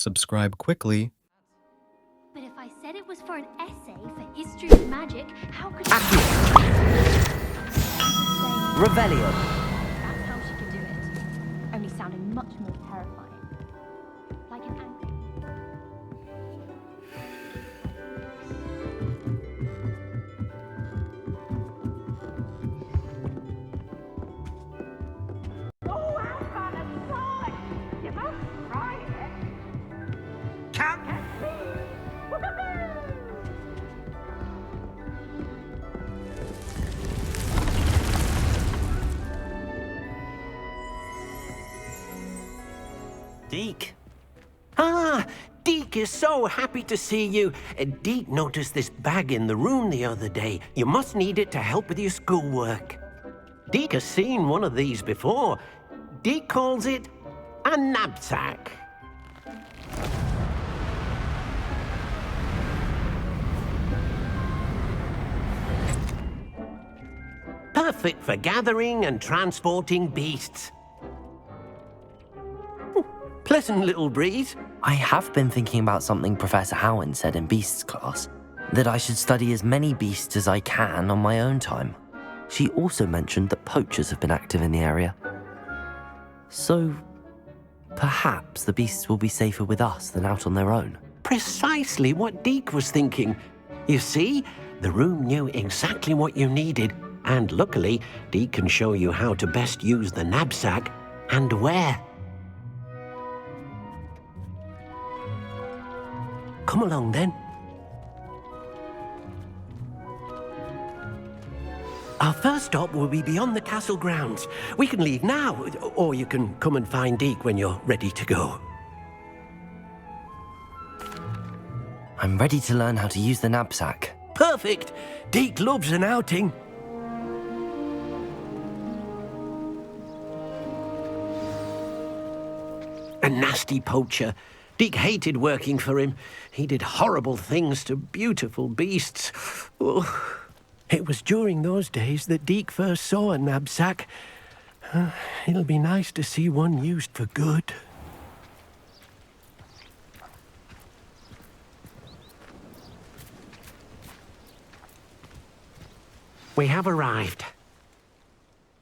Subscribe quickly. But if I said it was for an essay for history of magic, how could Accio. Revelio. That's how she could do it. Only sounding much more terrifying. Like an angry. Deke. Ah, Deke is so happy to see you. Deke noticed this bag in the room the other day. You must need it to help with your schoolwork. Deke has seen one of these before. Deke calls it a knapsack. Perfect for gathering and transporting beasts. Pleasant little breeze. I have been thinking about something Professor Howen said in Beasts class, that I should study as many beasts as I can on my own time. She also mentioned that poachers have been active in the area. So, perhaps the beasts will be safer with us than out on their own. Precisely what Deke was thinking. You see, the room knew exactly what you needed, and luckily, Deke can show you how to best use the knapsack and where. Come along then. Our first stop will be beyond the castle grounds. We can leave now, or you can come and find Deke when you're ready to go. I'm ready to learn how to use the knapsack. Perfect! Deke loves an outing. A nasty poacher. Deke hated working for him. He did horrible things to beautiful beasts. Oh. It was during those days that Deke first saw a knapsack. It'll be nice to see one used for good. We have arrived.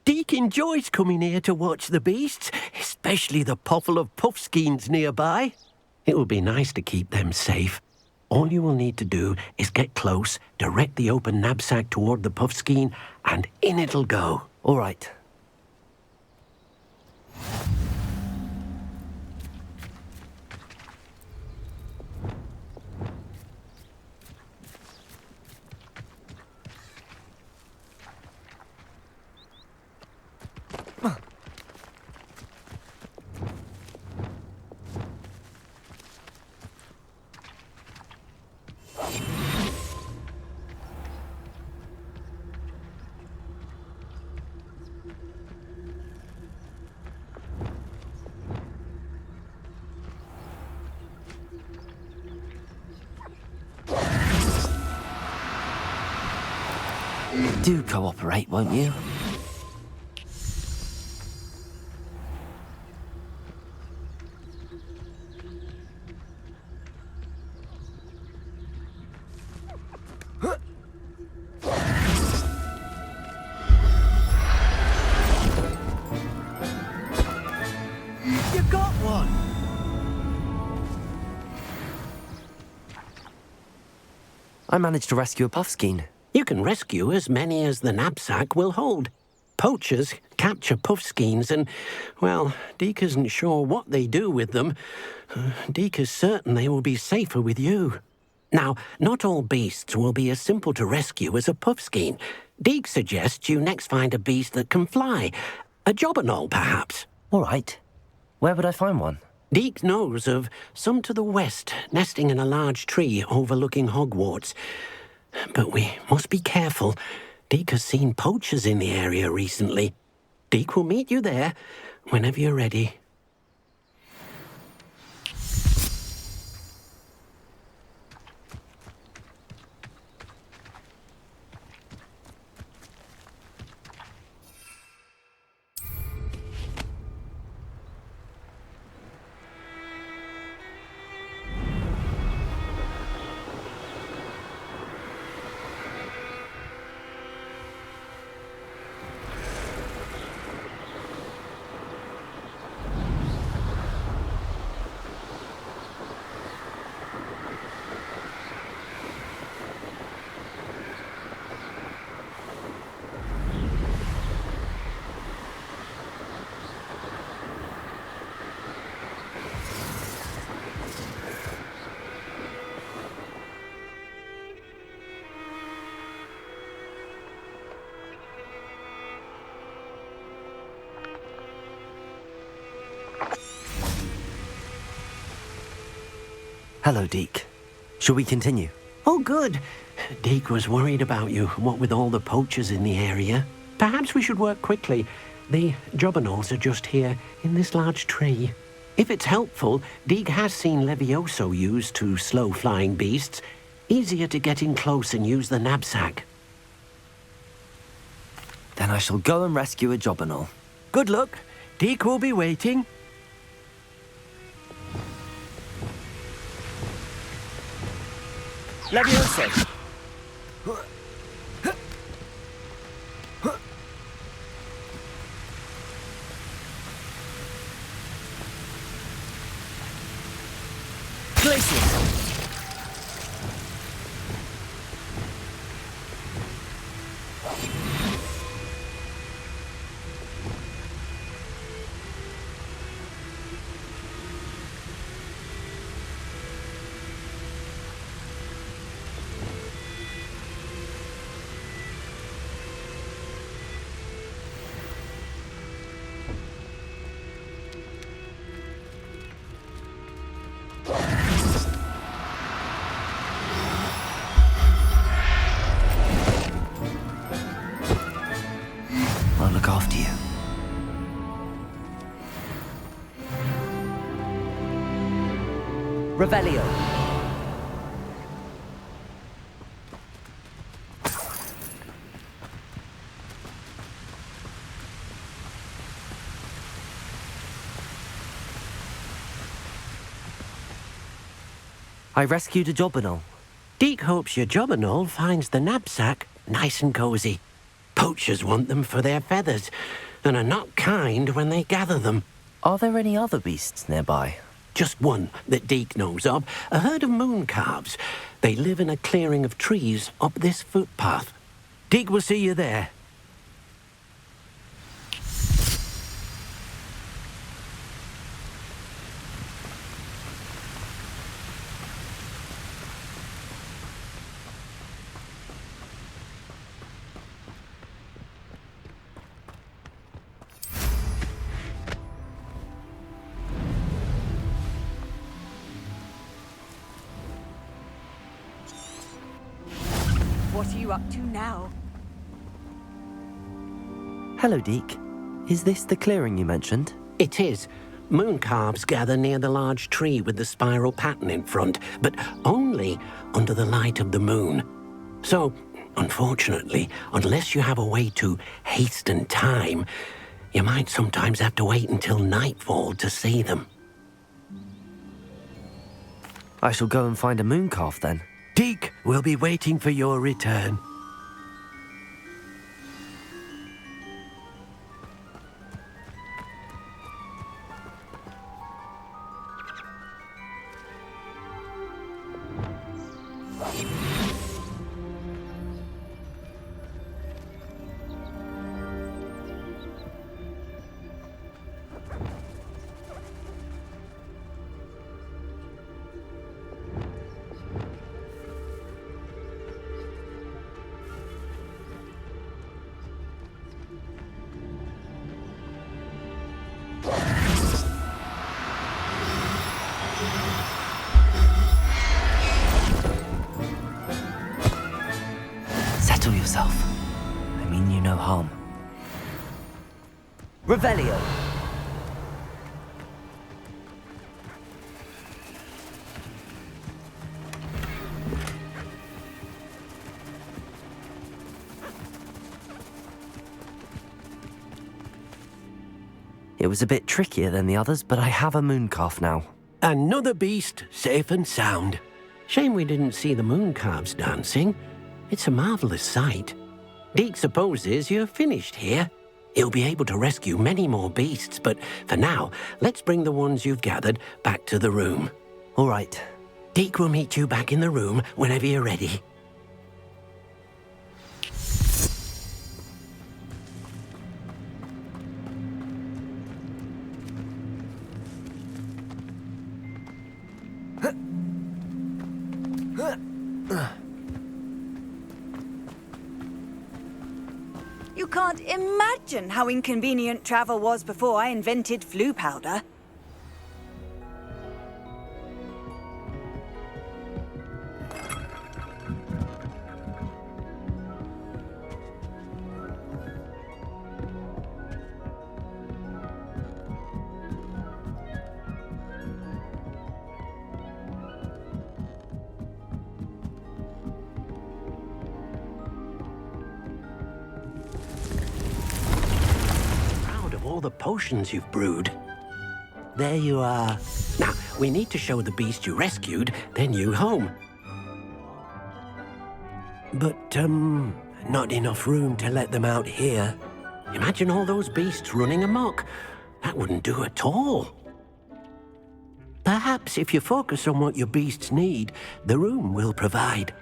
Deke enjoys coming here to watch the beasts, especially the potful of puffskeins nearby. It will be nice to keep them safe. All you will need to do is get close, direct the open knapsack toward the puffskein, and in it'll go. All right. Do cooperate, won't you? You got one! I managed to rescue a puffskein. You can rescue as many as the knapsack will hold. Poachers capture puffskeins and, well, Deke isn't sure what they do with them. Deke is certain they will be safer with you. Now, not all beasts will be as simple to rescue as a puffskein. Deke suggests you next find a beast that can fly. A jobberknoll, perhaps. All right. Where would I find one? Deke knows of some to the west, nesting in a large tree overlooking Hogwarts. But we must be careful. Deke has seen poachers in the area recently. Deke will meet you there whenever you're ready. Hello, Deke. Shall we continue? Oh, good. Deke was worried about you, what with all the poachers in the area. Perhaps we should work quickly. The jobberknolls are just here, in this large tree. If it's helpful, Deke has seen Levioso used to slow flying beasts. Easier to get in close and use the knapsack. Then I shall go and rescue a jobberknoll. Good luck. Deke will be waiting. Levioso! Glacius! I'll look after you. Revelio. I rescued a jobberknoll. Deke hopes your jobberknoll finds the knapsack nice and cozy. Poachers want them for their feathers, and are not kind when they gather them. Are there any other beasts nearby? Just one that Deke knows of, a herd of moon calves. They live in a clearing of trees up this footpath. Deke will see you there. What are you up to now? Hello, Deke. Is this the clearing you mentioned? It is. Moon calves gather near the large tree with the spiral pattern in front, but only under the light of the moon. So, unfortunately, unless you have a way to hasten time, you might sometimes have to wait until nightfall to see them. I shall go and find a moon calf then. Deke will be waiting for your return. Settle yourself. I mean you no harm. Revelio. It was a bit trickier than the others, but I have a moon calf now. Another beast, safe and sound. Shame we didn't see the moon calves dancing. It's a marvelous sight. Deke supposes you're finished here. He'll be able to rescue many more beasts, but for now, let's bring the ones you've gathered back to the room. All right. Deke will meet you back in the room whenever you're ready. You can't imagine how inconvenient travel was before I invented flu powder. all the potions you've brewed. There you are. Now, we need to show the beast you rescued their new home. But, not enough room to let them out here. Imagine all those beasts running amok. That wouldn't do at all. Perhaps if you focus on what your beasts need, the room will provide.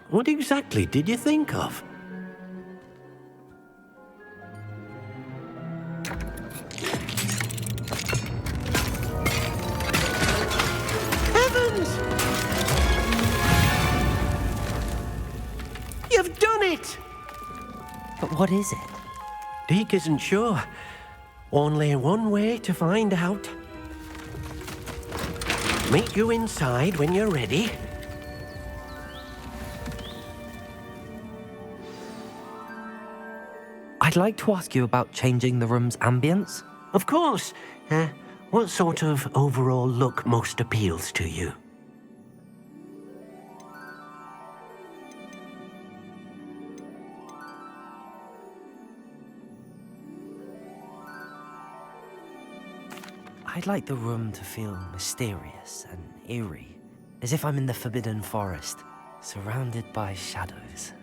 What exactly did you think of? Heavens! You've done it! But what is it? Deke isn't sure. Only one way to find out. Meet you inside when you're ready. I'd like to ask you about changing the room's ambience. Of course. What sort of overall look most appeals to you? I'd like the room to feel mysterious and eerie, as if I'm in the Forbidden Forest, surrounded by shadows.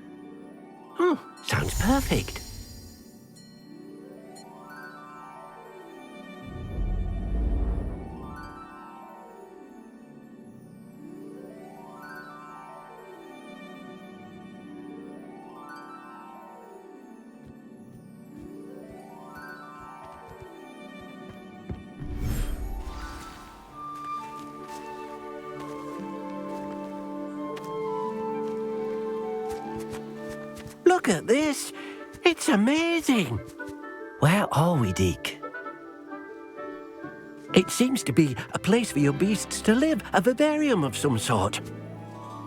Sounds perfect. Look at this. It's amazing. Where are we, Deke? It seems to be a place for your beasts to live, a vivarium of some sort.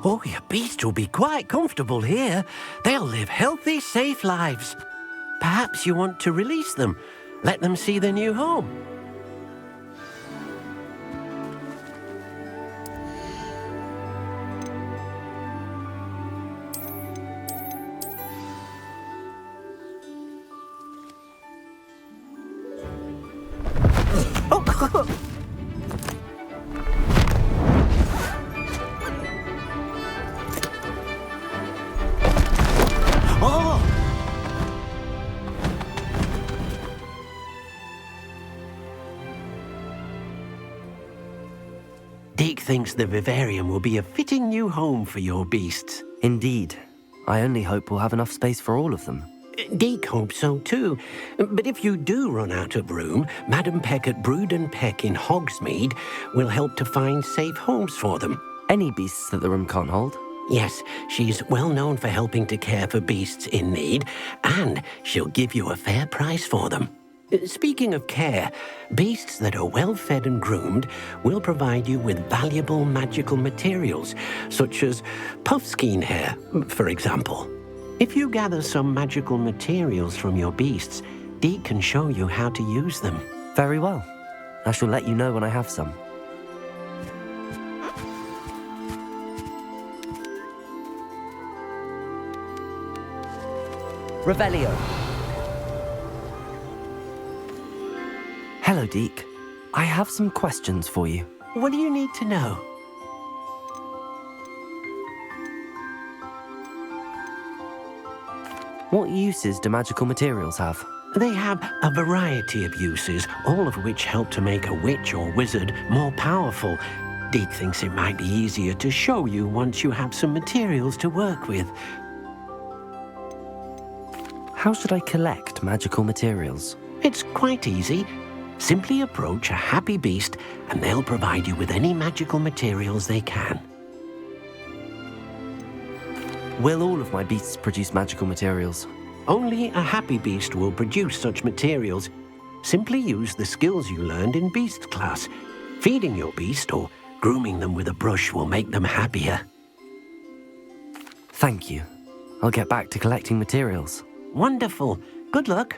Oh, your beasts will be quite comfortable here. They'll live healthy, safe lives. Perhaps you want to release them, let them see their new home. Deke thinks the vivarium will be a fitting new home for your beasts. Indeed. I only hope we'll have enough space for all of them. Deke hopes so too. But if you do run out of room, Madam Peck at Brood and Peck in Hogsmeade will help to find safe homes for them. Any beasts that the room can't hold? Yes, she's well known for helping to care for beasts in need, and she'll give you a fair price for them. Speaking of care, beasts that are well fed and groomed will provide you with valuable magical materials, such as puffskein hair, for example. If you gather some magical materials from your beasts, Deke can show you how to use them. Very well. I shall let you know when I have some. Revelio. Hello, Deke. I have some questions for you. What do you need to know? What uses do magical materials have? They have a variety of uses, all of which help to make a witch or wizard more powerful. Deke thinks it might be easier to show you once you have some materials to work with. How should I collect magical materials? It's quite easy. Simply approach a happy beast and they'll provide you with any magical materials they can. Will all of my beasts produce magical materials? Only a happy beast will produce such materials. Simply use the skills you learned in beast class. Feeding your beast or grooming them with a brush will make them happier. Thank you. I'll get back to collecting materials. Wonderful. Good luck.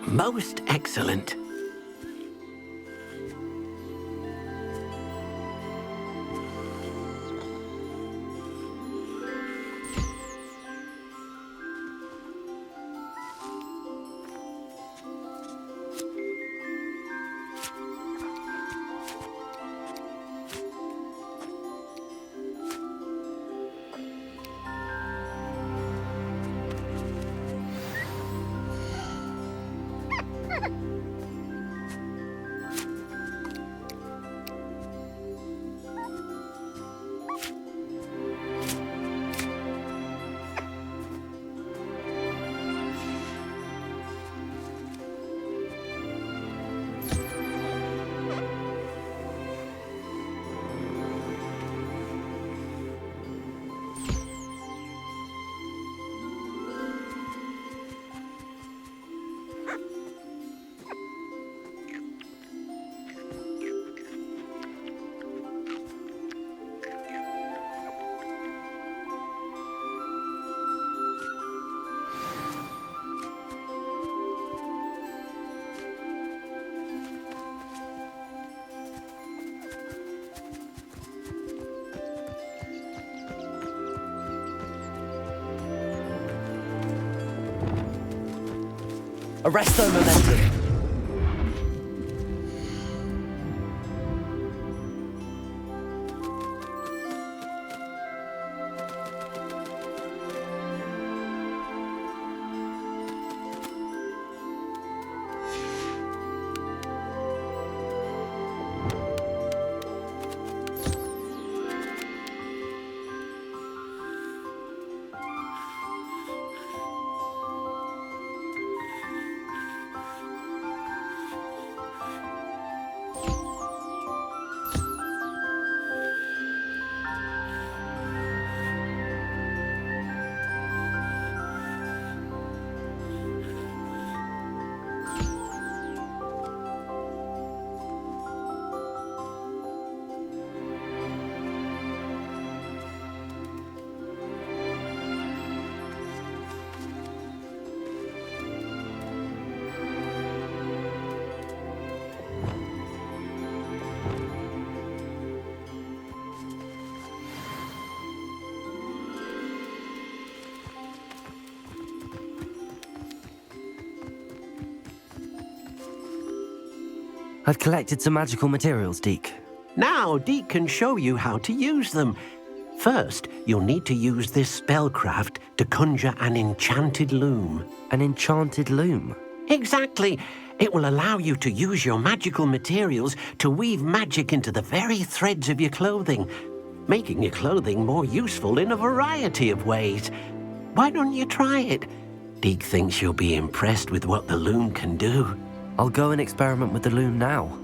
Most excellent. Arresto momentum. I've collected some magical materials, Deke. Now Deke can show you how to use them. First, you'll need to use this spellcraft to conjure an enchanted loom. An enchanted loom? Exactly. It will allow you to use your magical materials to weave magic into the very threads of your clothing, making your clothing more useful in a variety of ways. Why don't you try it? Deke thinks you'll be impressed with what the loom can do. I'll go and experiment with the loom now.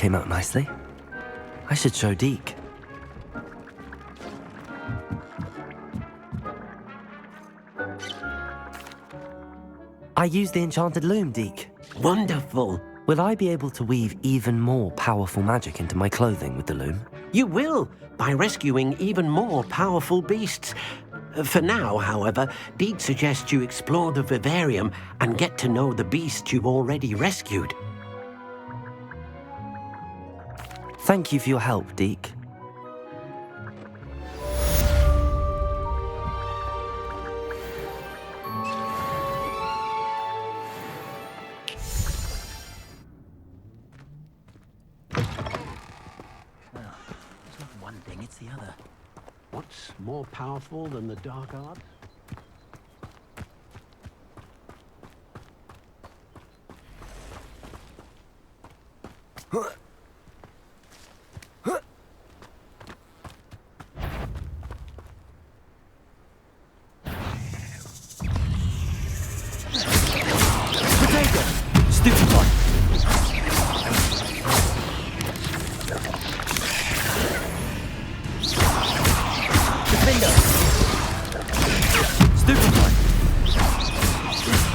came out nicely. I should show Deke. I used the enchanted loom, Deke. Wonderful. Will I be able to weave even more powerful magic into my clothing with the loom? You will, by rescuing even more powerful beasts. For now, however, Deke suggests you explore the vivarium and get to know the beasts you've already rescued. Thank you for your help, Deke. It's not one thing, it's the other. What's more powerful than the dark arts? Stupid one! Defender! Stupid one!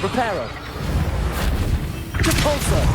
Reparo! Repulsor!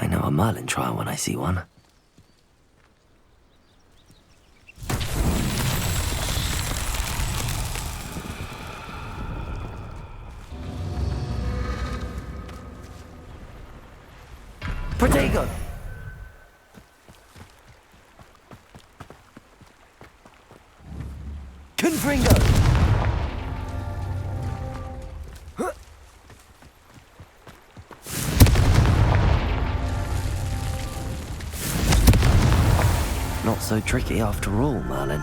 I know a Merlin trial when I see one. Protego! Confringo! Not so tricky after all, Merlin.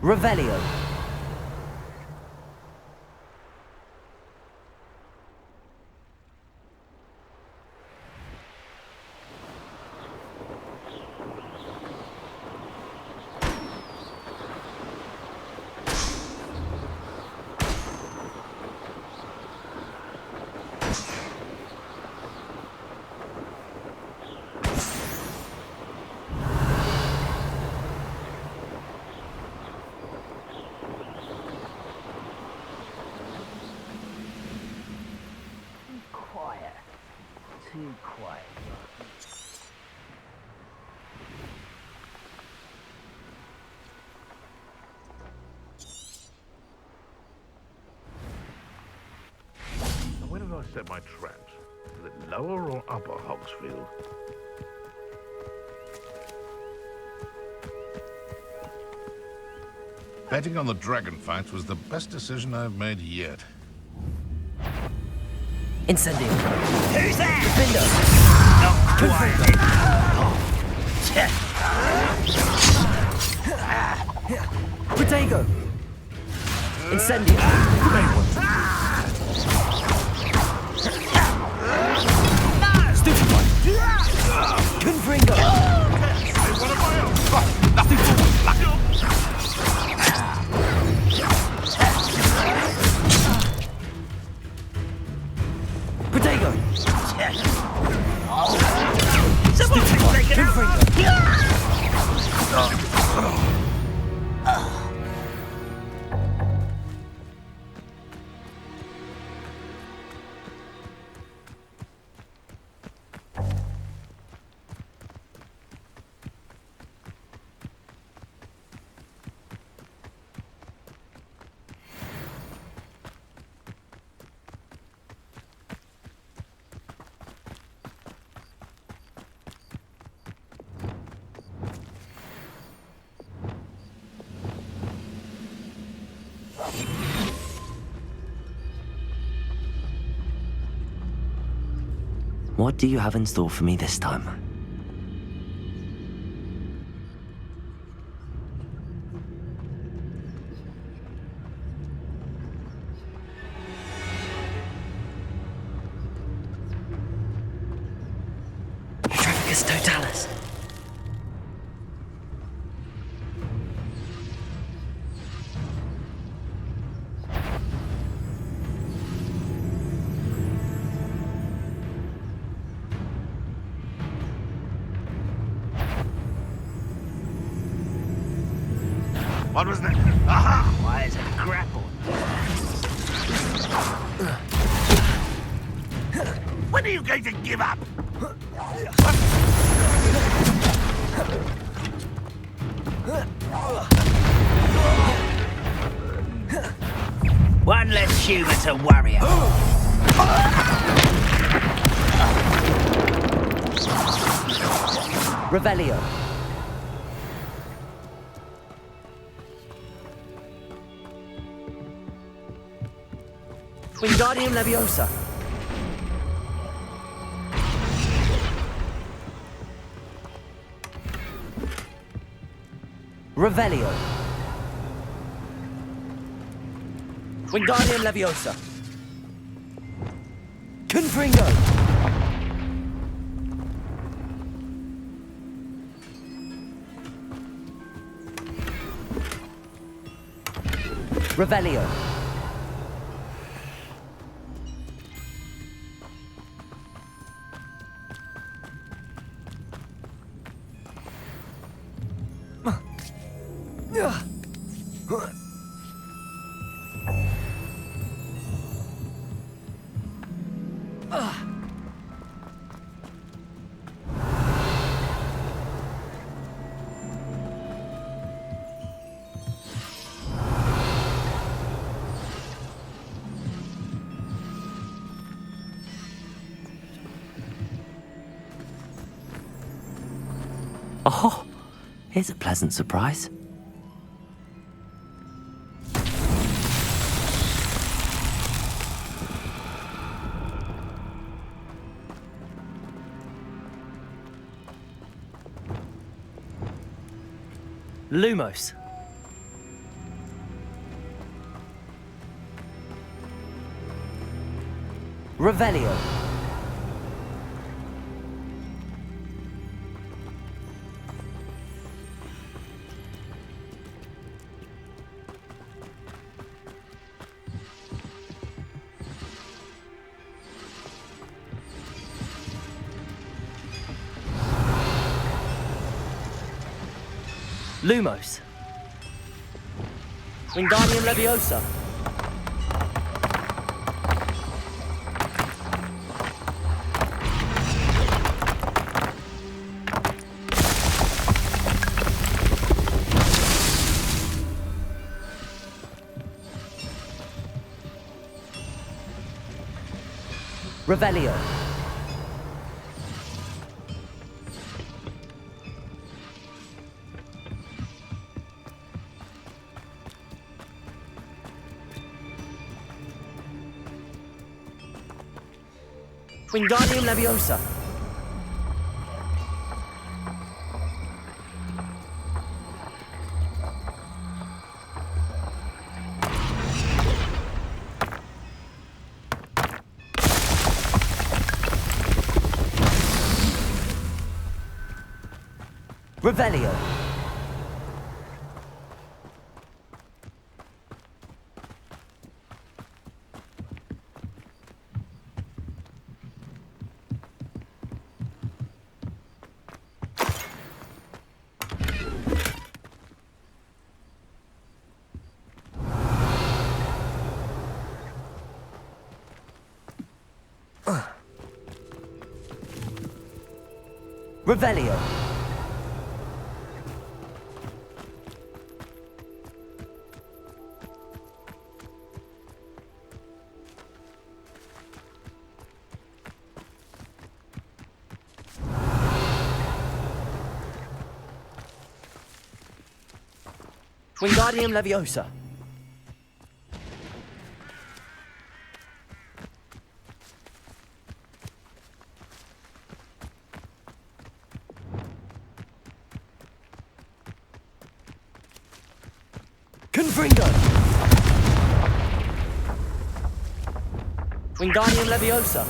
Revelio. Too quiet. Now, where did I set my traps? Is it lower or upper Hogsfield? Betting on the dragon fights was the best decision I've made yet. Incendio. Who's there? Defender. Not quiet. Protego. Incendio. Stupid one. Confringo. Hey, what am I on? Nothing for one. What do you have in store for me this time? Trafficus Totalis. What was that? Aha! Why is it grapple? When are you going to give up? One less human to worry about. Revelio. Wingardium Leviosa. Revelio. Wingardium Leviosa. Confringo. Revelio. Oh, here's a pleasant surprise. Lumos. Revelio. Lumos. Wingardium Leviosa. Revelio. Wingardium Leviosa. Revelio. Revelio. Wingardium Leviosa. Confringo! Wingardium Leviosa!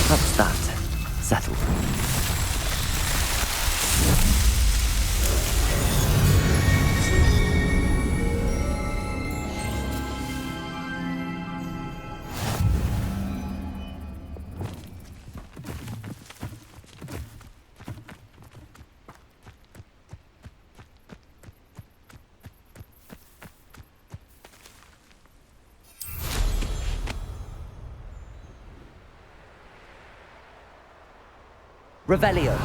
That's that. Settled. Revelio.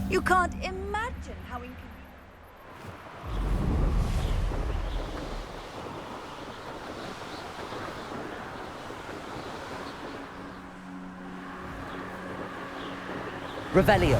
You can't imagine how inconvenient. Revelio.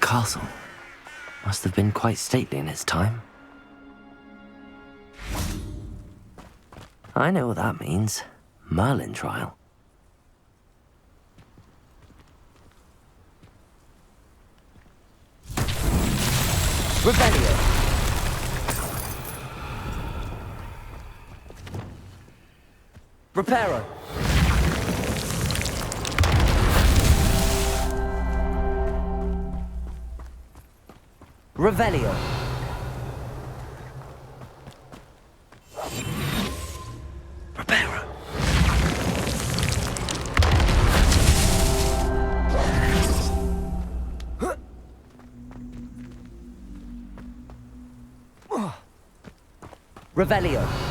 Castle. Must have been quite stately in its time. I know what that means. Merlin trial. Revelio. Reparo. Revelio. Reparo. Revelio.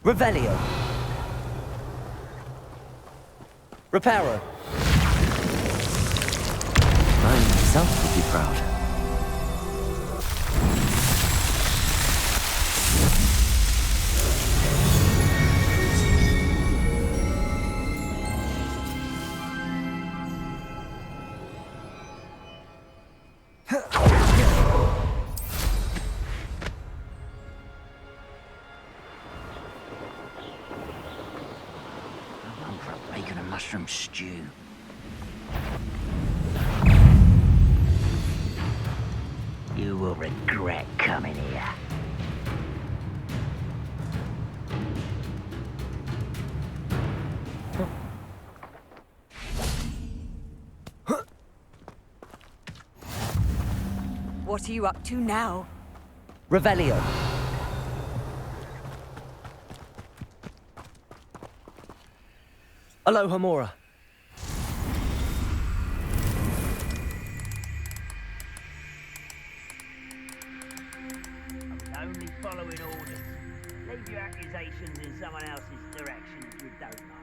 Revelio. Reparo. I myself would be proud. I'm for a bacon and mushroom stew. will regret coming here. What are you up to now? Revelio. Aloha Mora. I was only following orders. Leave your accusations in someone else's direction if you don't mind.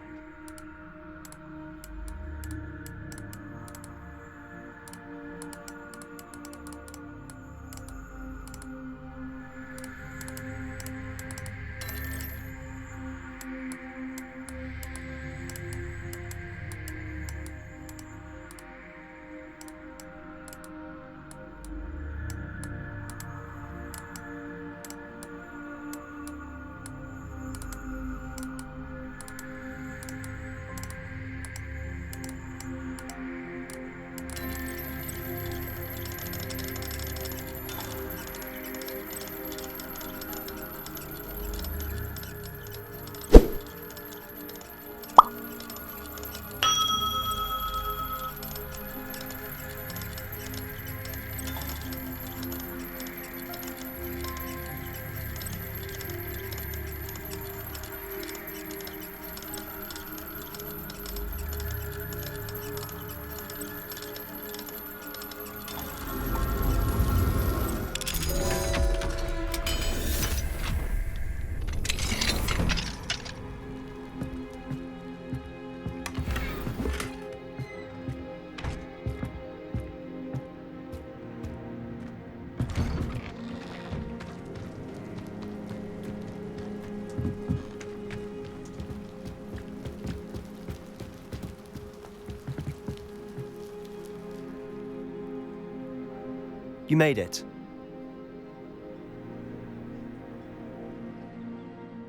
You made it.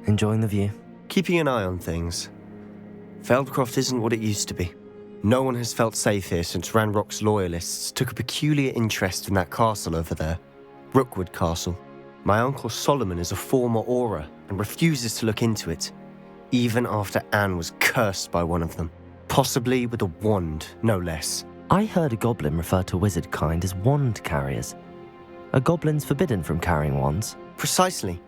Enjoying the view? Keeping an eye on things. Feldcroft isn't what it used to be. No one has felt safe here since Ranrock's loyalists took a peculiar interest in that castle over there. Rookwood Castle. My uncle Solomon is a former Aura and refuses to look into it, even after Anne was cursed by one of them. Possibly with a wand, no less. I heard a goblin refer to wizard kind as wand carriers. Are goblins forbidden from carrying wands? Precisely.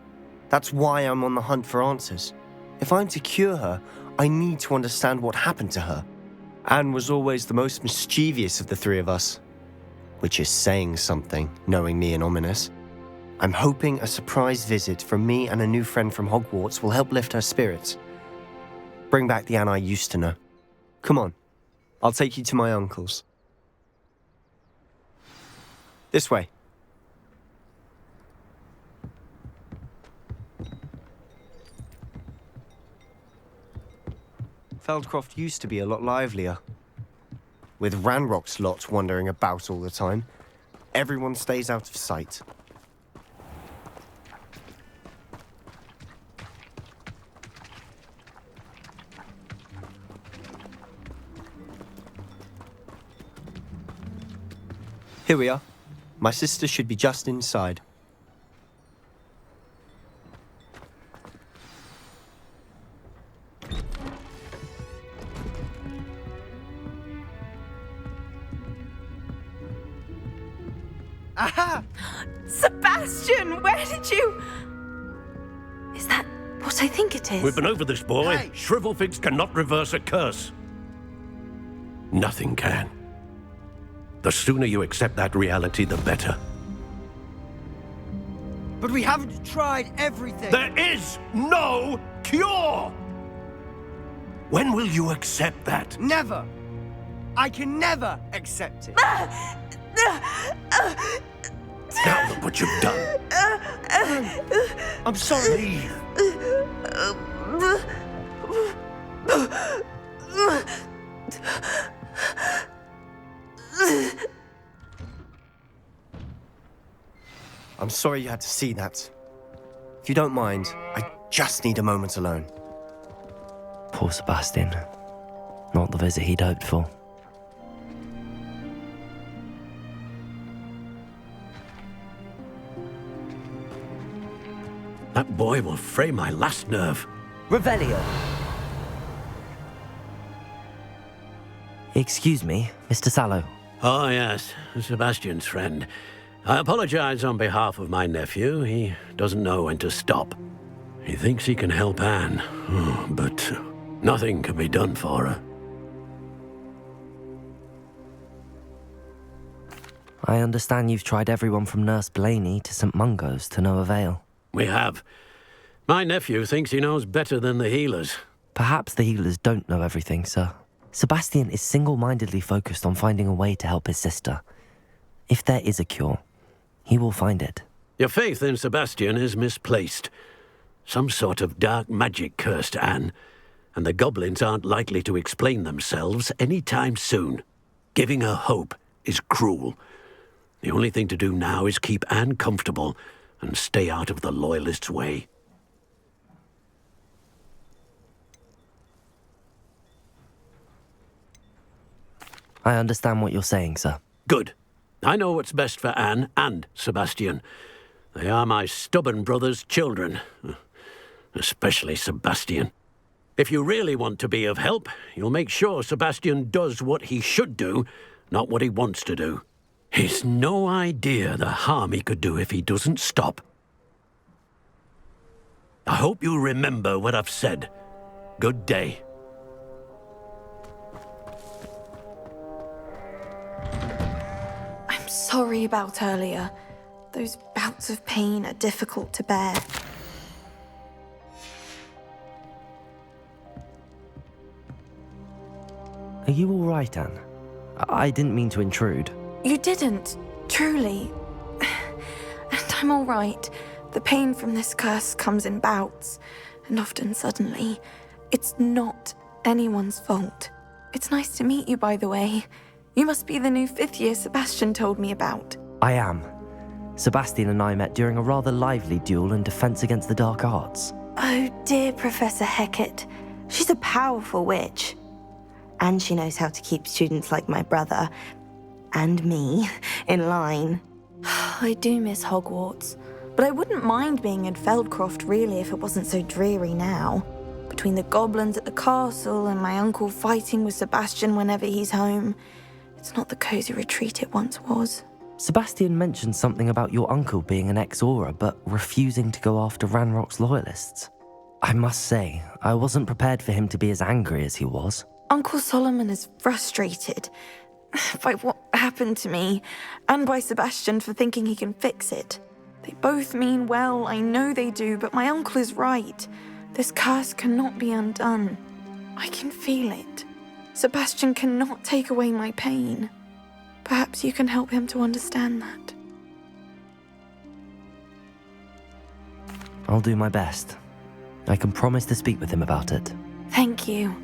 That's why I'm on the hunt for answers. If I'm to cure her, I need to understand what happened to her. Anne was always the most mischievous of the three of us. Which is saying something, knowing me and Ominous. I'm hoping a surprise visit from me and a new friend from Hogwarts will help lift her spirits. Bring back the Anne I used to know. Come on, I'll take you to my uncle's. This way. Feldcroft used to be a lot livelier. With Ranrock's lot wandering about all the time, everyone stays out of sight. Here we are. My sister should be just inside. Aha! Sebastian, where did you... Is that what I think it is? We've been over this, boy. Hey! Shrivelfigs cannot reverse a curse. Nothing can. The sooner you accept that reality, the better. But we haven't tried everything. There is no cure! When will you accept that? Never. I can never accept it. Now look what you've done. I'm sorry. Leave. I'm sorry you had to see that. If you don't mind, I just need a moment alone. Poor Sebastian. Not the visit he'd hoped for. That boy will fray my last nerve. Revelio. Excuse me, Mr. Sallow. Oh, yes, Sebastian's friend. I apologize on behalf of my nephew. He doesn't know when to stop. He thinks he can help Anne, but nothing can be done for her. I understand you've tried everyone from Nurse Blaney to St. Mungo's to no avail. We have. My nephew thinks he knows better than the healers. Perhaps the healers don't know everything, sir. Sebastian is single-mindedly focused on finding a way to help his sister. If there is a cure, he will find it. Your faith in Sebastian is misplaced. Some sort of dark magic cursed Anne, and the goblins aren't likely to explain themselves any time soon. Giving her hope is cruel. The only thing to do now is keep Anne comfortable and stay out of the Loyalists' way. I understand what you're saying, sir. Good. I know what's best for Anne and Sebastian. They are my stubborn brother's children. Especially Sebastian. If you really want to be of help, you'll make sure Sebastian does what he should do, not what he wants to do. He's no idea the harm he could do if he doesn't stop. I hope you remember what I've said. Good day. I'm sorry about earlier. Those bouts of pain are difficult to bear. Are you all right, Anne? I didn't mean to intrude. You didn't, truly. And I'm all right. The pain from this curse comes in bouts, and often suddenly. It's not anyone's fault. It's nice to meet you, by the way. You must be the new 5th year Sebastian told me about. I am. Sebastian and I met during a rather lively duel in Defense Against the Dark Arts. Oh, dear Professor Hecat. She's a powerful witch. And she knows how to keep students like my brother, and me, in line. I do miss Hogwarts, but I wouldn't mind being in Feldcroft, really, if it wasn't so dreary now. Between the goblins at the castle and my uncle fighting with Sebastian whenever he's home, it's not the cozy retreat it once was. Sebastian mentioned something about your uncle being an ex-Aura, but refusing to go after Ranrock's loyalists. I must say, I wasn't prepared for him to be as angry as he was. Uncle Solomon is frustrated by what happened to me, and by Sebastian for thinking he can fix it. They both mean well, I know they do, but my uncle is right. This curse cannot be undone. I can feel it. Sebastian cannot take away my pain. Perhaps you can help him to understand that. I'll do my best. I can promise to speak with him about it. Thank you.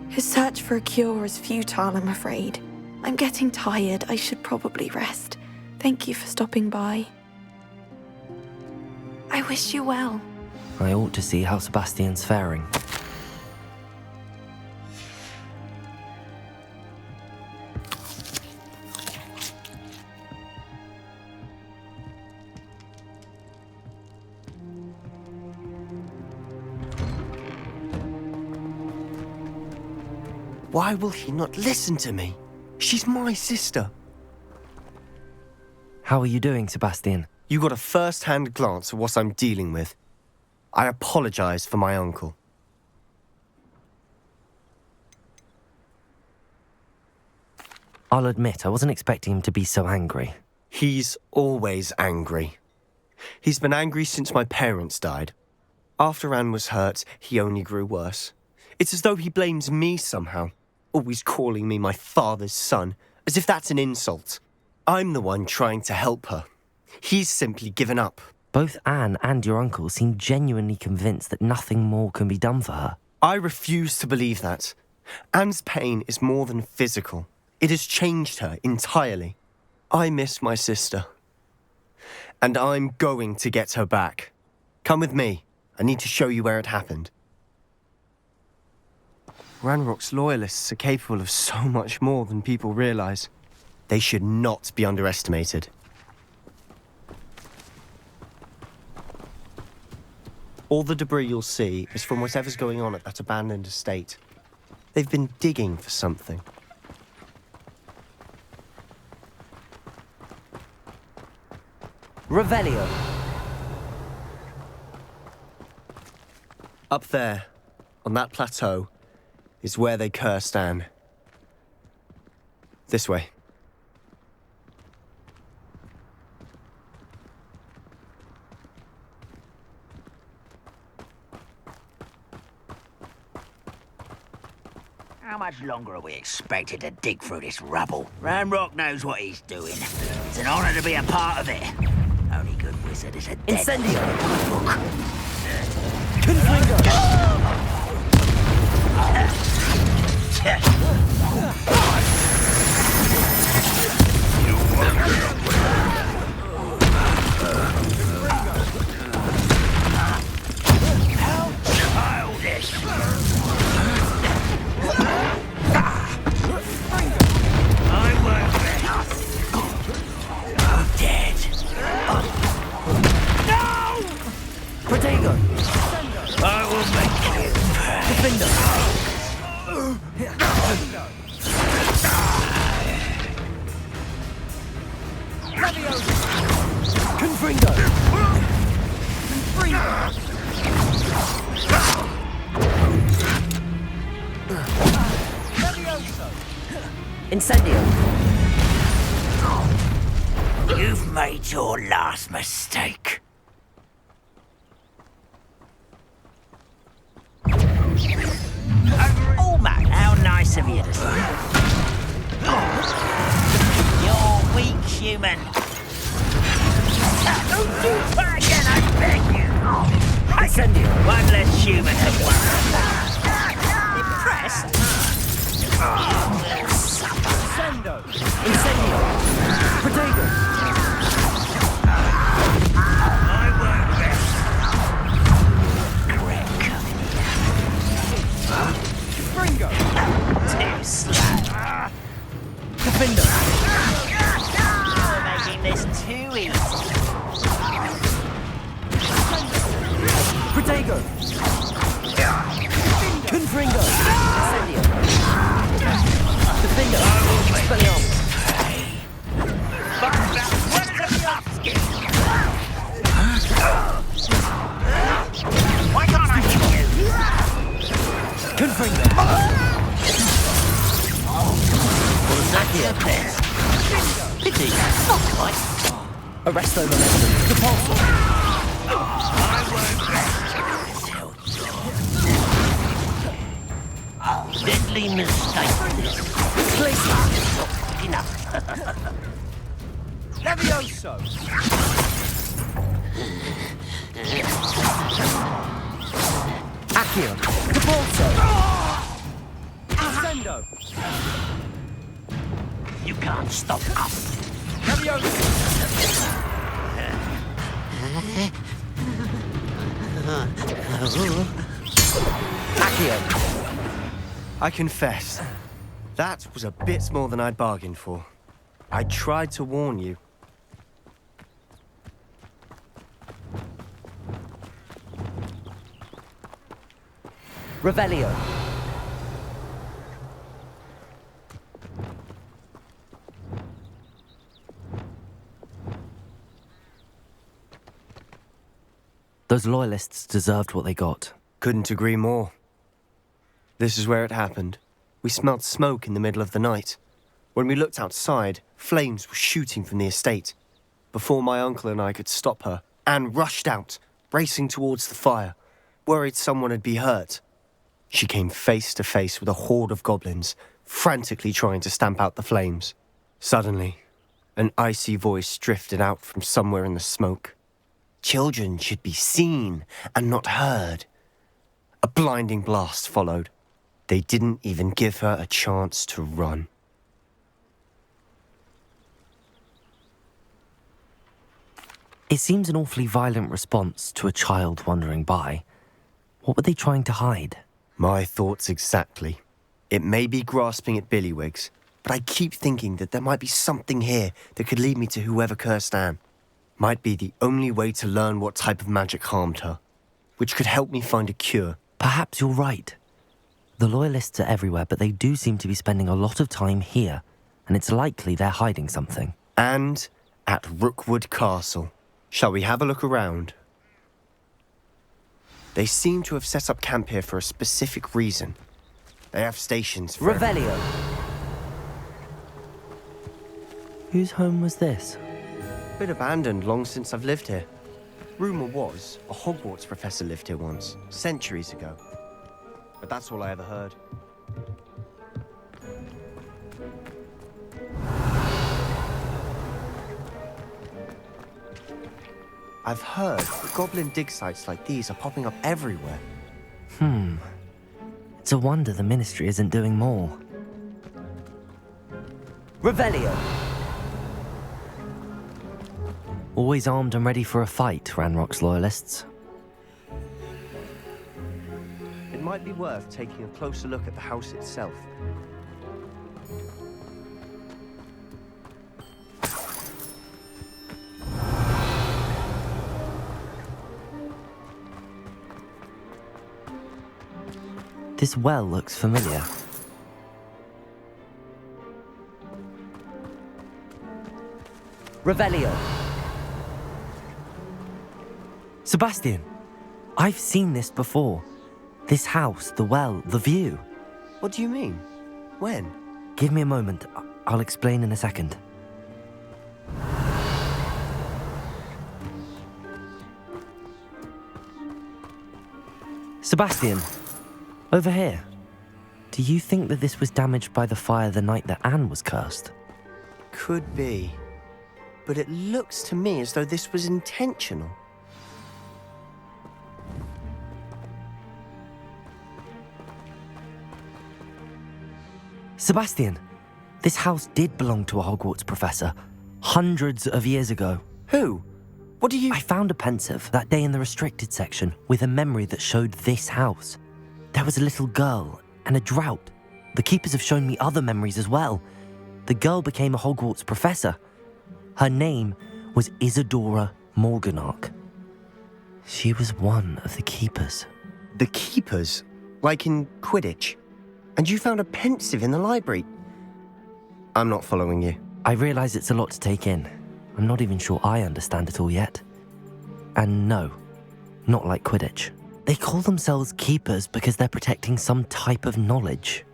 His search for a cure is futile, I'm afraid. I'm getting tired. I should probably rest. Thank you for stopping by. I wish you well. I ought to see how Sebastian's faring. Why will he not listen to me? She's my sister. How are you doing, Sebastian? You got a first-hand glance at what I'm dealing with. I apologize for my uncle. I'll admit, I wasn't expecting him to be so angry. He's always angry. He's been angry since my parents died. After Anne was hurt, he only grew worse. It's as though he blames me somehow, always calling me my father's son, as if that's an insult. I'm the one trying to help her. He's simply given up. Both Anne and your uncle seem genuinely convinced that nothing more can be done for her. I refuse to believe that. Anne's pain is more than physical. It has changed her entirely. I miss my sister. And I'm going to get her back. Come with me. I need to show you where it happened. Ranrock's loyalists are capable of so much more than people realize. They should not be underestimated. All the debris you'll see is from whatever's going on at that abandoned estate. They've been digging for something. Revelio. Up there, on that plateau, is where they cursed Anne. This way. How much longer are we expected to dig through this rubble? Ramrock knows what he's doing. It's an honor to be a part of it. Only good wizard is a dead Incendio. book. How childish! I won't rest. I'm dead. No! Protego. I will make you pay. Defender. Confringo. Incendio. You've made your last mistake. Oh, Mac, how nice of you to say. You're weak, human. Don't do that again, I beg you. Incendio. One less human to worry about. Impressed? Sendo. Incendio. Protego. I won't rest. Greg coming Fringo. too slow. Defender. You're making this too easy. Protego. Confringo. Incendio. Defender. Expelliarmus. Fuck that. What is a soft Why can't I hit you? Confringo. Accio. Pity. Not quite. Arresto momentum. Repulsor. I won't rest until deadly mistake. Glacier. Enough. Levioso. Accio. Repulsor. Sendo. You can't stop us. Levioso. Accio. I confess, that was a bit more than I'd bargained for. I tried to warn you. Revelio. Those loyalists deserved what they got. Couldn't agree more. This is where it happened. We smelled smoke in the middle of the night. When we looked outside, flames were shooting from the estate. Before my uncle and I could stop her, Anne rushed out, racing towards the fire, worried someone would be hurt. She came face to face with a horde of goblins, frantically trying to stamp out the flames. Suddenly, an icy voice drifted out from somewhere in the smoke. Children should be seen and not heard. A blinding blast followed. They didn't even give her a chance to run. It seems an awfully violent response to a child wandering by. What were they trying to hide? My thoughts exactly. It may be grasping at billywigs, but I keep thinking that there might be something here that could lead me to whoever cursed Anne. Might be the only way to learn what type of magic harmed her. which could help me find a cure. Perhaps you're right. The Loyalists are everywhere, but they do seem to be spending a lot of time here, and it's likely they're hiding something. And at Rookwood Castle. Shall we have a look around? They seem to have set up camp here for a specific reason. They have stations for... Revelio! Whose home was this? Been abandoned long since I've lived here. Rumour was a Hogwarts professor lived here once, centuries ago. But that's all I ever heard. I've heard that goblin dig sites like these are popping up everywhere. It's a wonder the Ministry isn't doing more. Revelio! Always armed and ready for a fight, Ranrock's Loyalists. It might be worth taking a closer look at the house itself. This well looks familiar. Revelio! Sebastian, I've seen this before. This house, the well, the view. What do you mean? When? Give me a moment. I'll explain in a second. Sebastian, over here. Do you think that this was damaged by the fire the night that Anne was cursed? Could be. But it looks to me as though this was intentional. Sebastian, this house did belong to a Hogwarts professor, hundreds of years ago. Who? What do you... I found a pensive that day in the restricted section with a memory that showed this house. There was a little girl and a drought. The keepers have shown me other memories as well. The girl became a Hogwarts professor. Her name was Isadora Morganach. She was one of the keepers. The keepers? Like in Quidditch? And you found a pensive in the library? I'm not following you. I realize it's a lot to take in. I'm not even sure I understand it all yet. And no, not like Quidditch. They call themselves keepers because they're protecting some type of knowledge.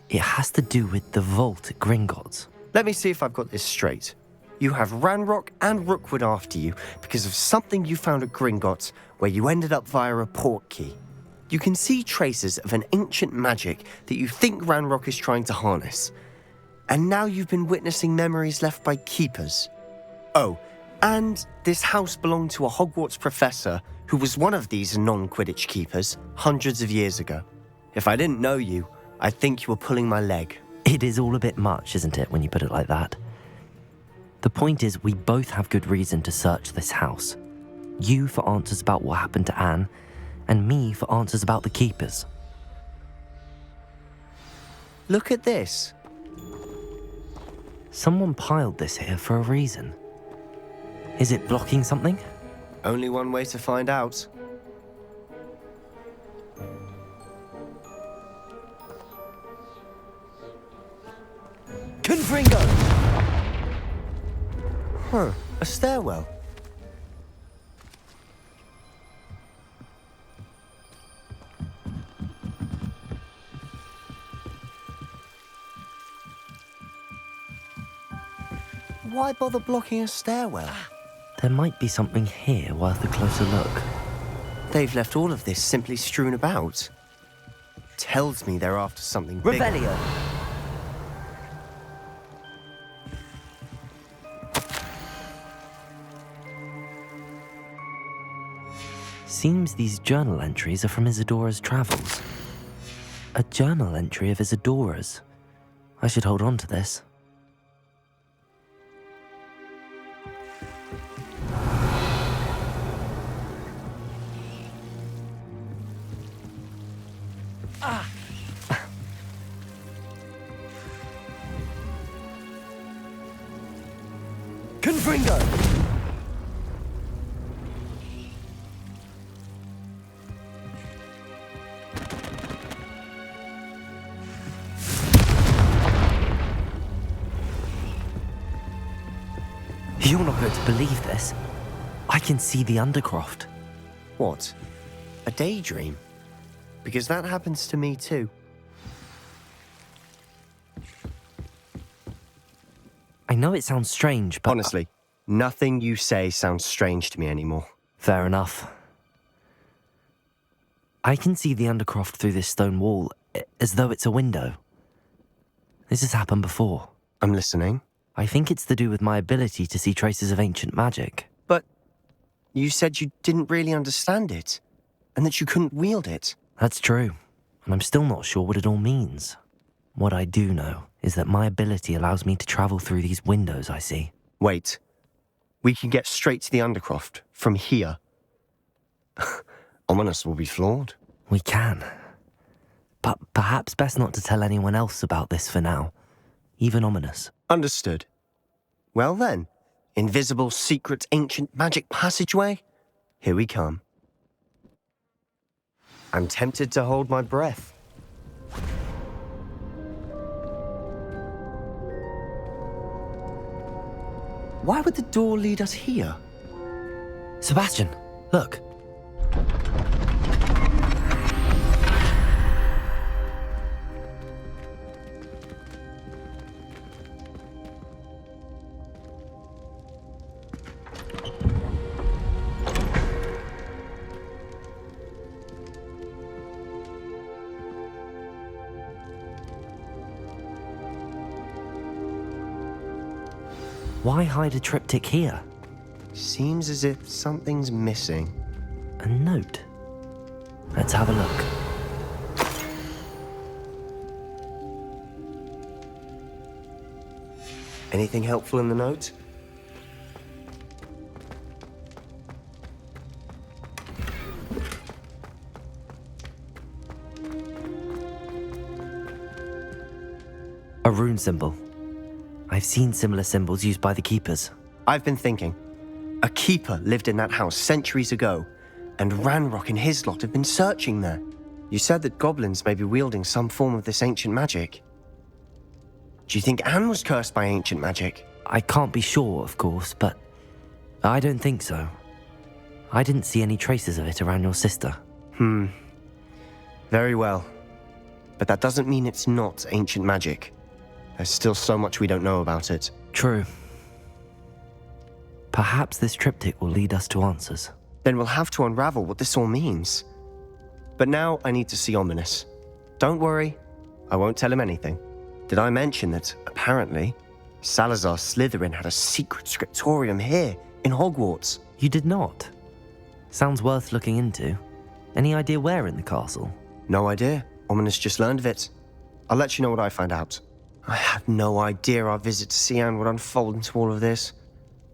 It has to do with the vault at Gringotts. Let me see if I've got this straight. You have Ranrock and Rookwood after you because of something you found at Gringotts where you ended up via a port key. You can see traces of an ancient magic that you think Ranrock is trying to harness. And now you've been witnessing memories left by keepers. Oh, and this house belonged to a Hogwarts professor who was one of these non-Quidditch keepers hundreds of years ago. If I didn't know you, I'd think you were pulling my leg. It is all a bit much, isn't it, when you put it like that? The point is, we both have good reason to search this house. You for answers about what happened to Anne, and me for answers about the keepers. Look at this. Someone piled this here for a reason. Is it blocking something? Only one way to find out. Confringo! Huh, a stairwell. Why bother blocking a stairwell? There might be something here worth a closer look. They've left all of this simply strewn about. Tells me they're after something big. Revelio! Seems these journal entries are from Isadora's travels. A journal entry of Isadora's. I should hold on to this. Confringo! You're not going to believe this. I can see the Undercroft. What? A daydream? Because that happens to me too. I know it sounds strange, but... Honestly, nothing you say sounds strange to me anymore. Fair enough. I can see the Undercroft through this stone wall, as though it's a window. This has happened before. I'm listening. I think it's to do with my ability to see traces of ancient magic. But you said you didn't really understand it, and that you couldn't wield it. That's true, and I'm still not sure what it all means. What I do know is that my ability allows me to travel through these windows I see. Wait. We can get straight to the Undercroft from here. Ominous will be floored. We can. But perhaps best not to tell anyone else about this for now. Even Ominous. Understood. Well then, invisible, secret, ancient magic passageway? Here we come. I'm tempted to hold my breath. Why would the door lead us here? Sebastian, look. Why hide a triptych here? Seems as if something's missing. A note. Let's have a look. Anything helpful in the note? A rune symbol. I've seen similar symbols used by the Keepers. I've been thinking. A keeper lived in that house centuries ago, and Ranrock and his lot have been searching there. You said that goblins may be wielding some form of this ancient magic. Do you think Anne was cursed by ancient magic? I can't be sure, of course, but I don't think so. I didn't see any traces of it around your sister. Very well. But that doesn't mean it's not ancient magic. There's still so much we don't know about it. True. Perhaps this triptych will lead us to answers. Then we'll have to unravel what this all means. But now I need to see Ominous. Don't worry, I won't tell him anything. Did I mention that, apparently, Salazar Slytherin had a secret scriptorium here in Hogwarts? You did not? Sounds worth looking into. Any idea where in the castle? No idea. Ominous just learned of it. I'll let you know what I find out. I had no idea our visit to Cian would unfold into all of this.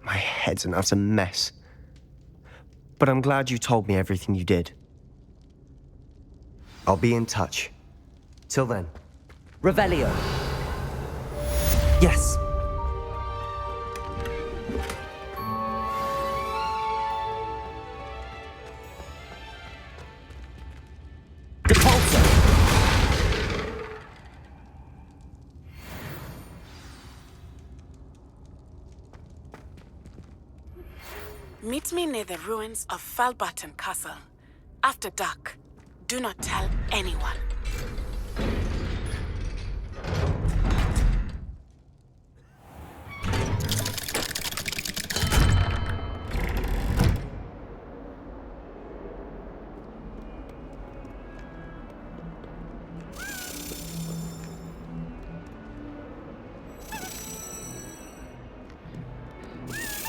My head's an utter mess. But I'm glad you told me everything you did. I'll be in touch. Till then. Revelio. Yes. Meet me near the ruins of Falbarton Castle. After dark. Do not tell anyone.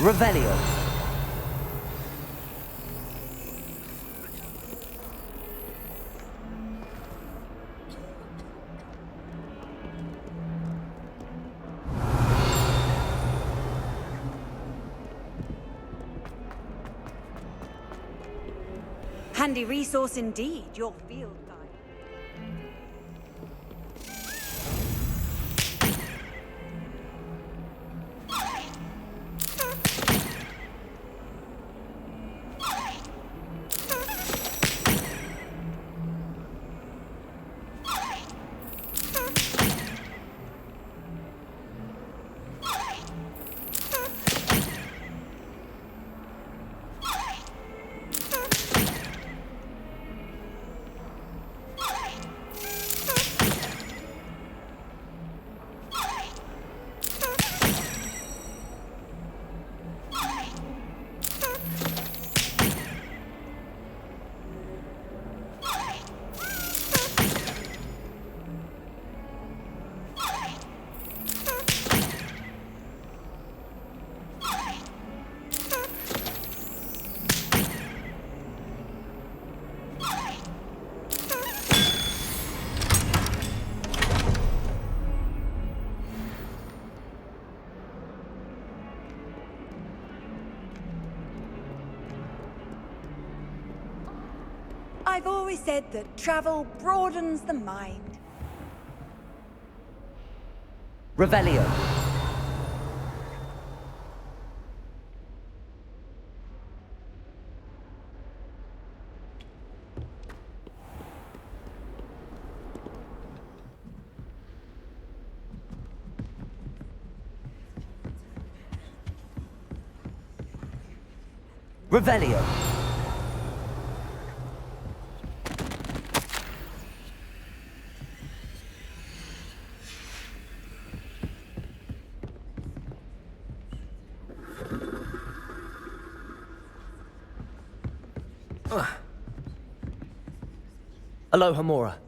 Revelio. Handy resource indeed, your field guide. always said that travel broadens the mind. Revelio. Revelio. Aloha Mora.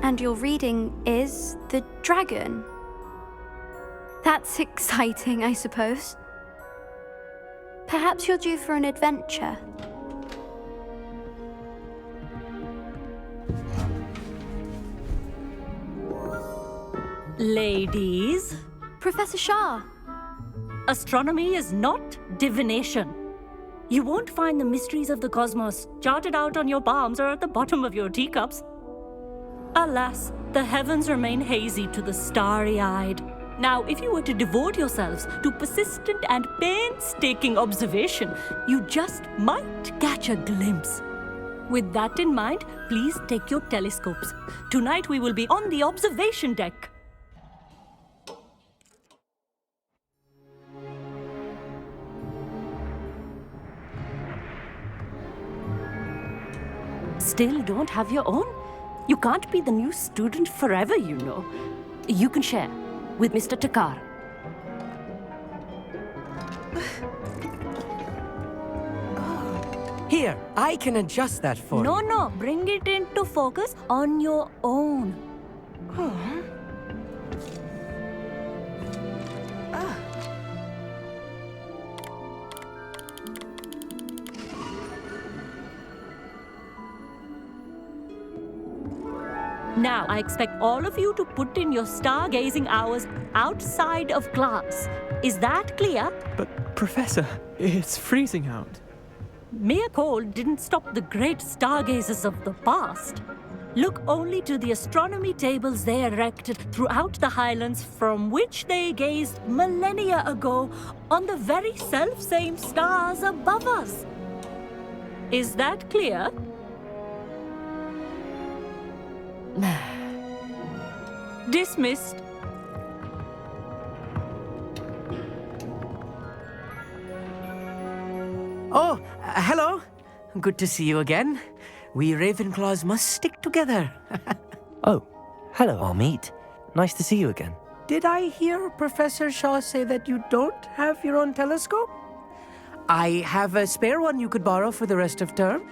And your reading is the dragon. That's exciting, I suppose. Perhaps you're due for an adventure. Ladies, Professor Shah. astronomy is not divination. You won't find the mysteries of the cosmos charted out on your palms or at the bottom of your teacups. Alas, the heavens remain hazy to the starry-eyed. Now, if you were to devote yourselves to persistent and painstaking observation, you just might catch a glimpse. With that in mind, please take your telescopes. Tonight we will be on the observation deck. Still don't have your own? You can't be the new student forever, you know. You can share with Mr. Takar. Here, I can adjust that for you. No, bring it into focus on your own. Now, I expect all of you to put in your stargazing hours outside of class. Is that clear? But, Professor, it's freezing out. Mere cold didn't stop the great stargazers of the past. Look only to the astronomy tables they erected throughout the highlands from which they gazed millennia ago on the very self-same stars above us. Is that clear? Dismissed. Oh, hello. Good to see you again. We Ravenclaws must stick together. Oh, hello, Amit. Nice to see you again. Did I hear Professor Shaw say that you don't have your own telescope? I have a spare one you could borrow for the rest of term.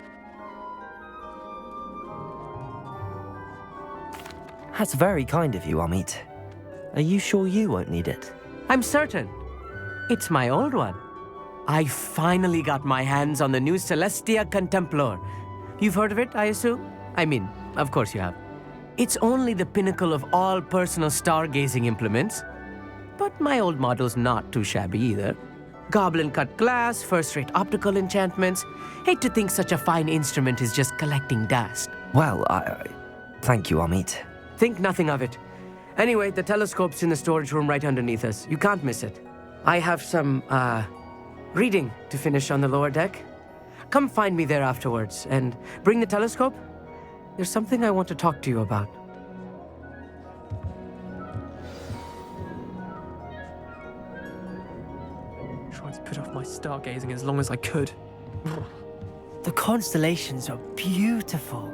That's very kind of you, Amit. Are you sure you won't need it? I'm certain. It's my old one. I finally got my hands on the new Celestia Contemplor. You've heard of it, I assume? I mean, of course you have. It's only the pinnacle of all personal stargazing implements. But my old model's not too shabby either. Goblin-cut glass, first-rate optical enchantments. Hate to think such a fine instrument is just collecting dust. Well, thank you, Amit. think nothing of it. Anyway, the telescope's in the storage room right underneath us. You can't miss it. I have some, reading to finish on the lower deck. Come find me there afterwards, and bring the telescope. There's something I want to talk to you about. Trying to put off my stargazing as long as I could. The constellations are beautiful.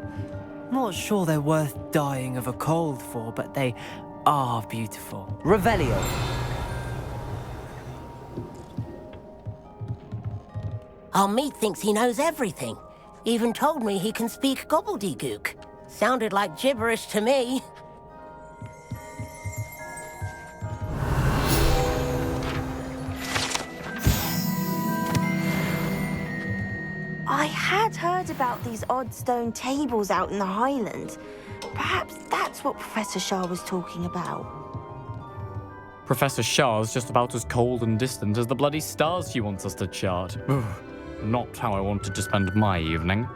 Not sure they're worth dying of a cold for, but they are beautiful. Revelio. Our meat thinks he knows everything. Even told me he can speak gobbledygook. Sounded like gibberish to me. I had heard about these odd stone tables out in the Highlands. Perhaps that's what Professor Shah was talking about. Professor Shah's just about as cold and distant as the bloody stars she wants us to chart. Not how I wanted to spend my evening.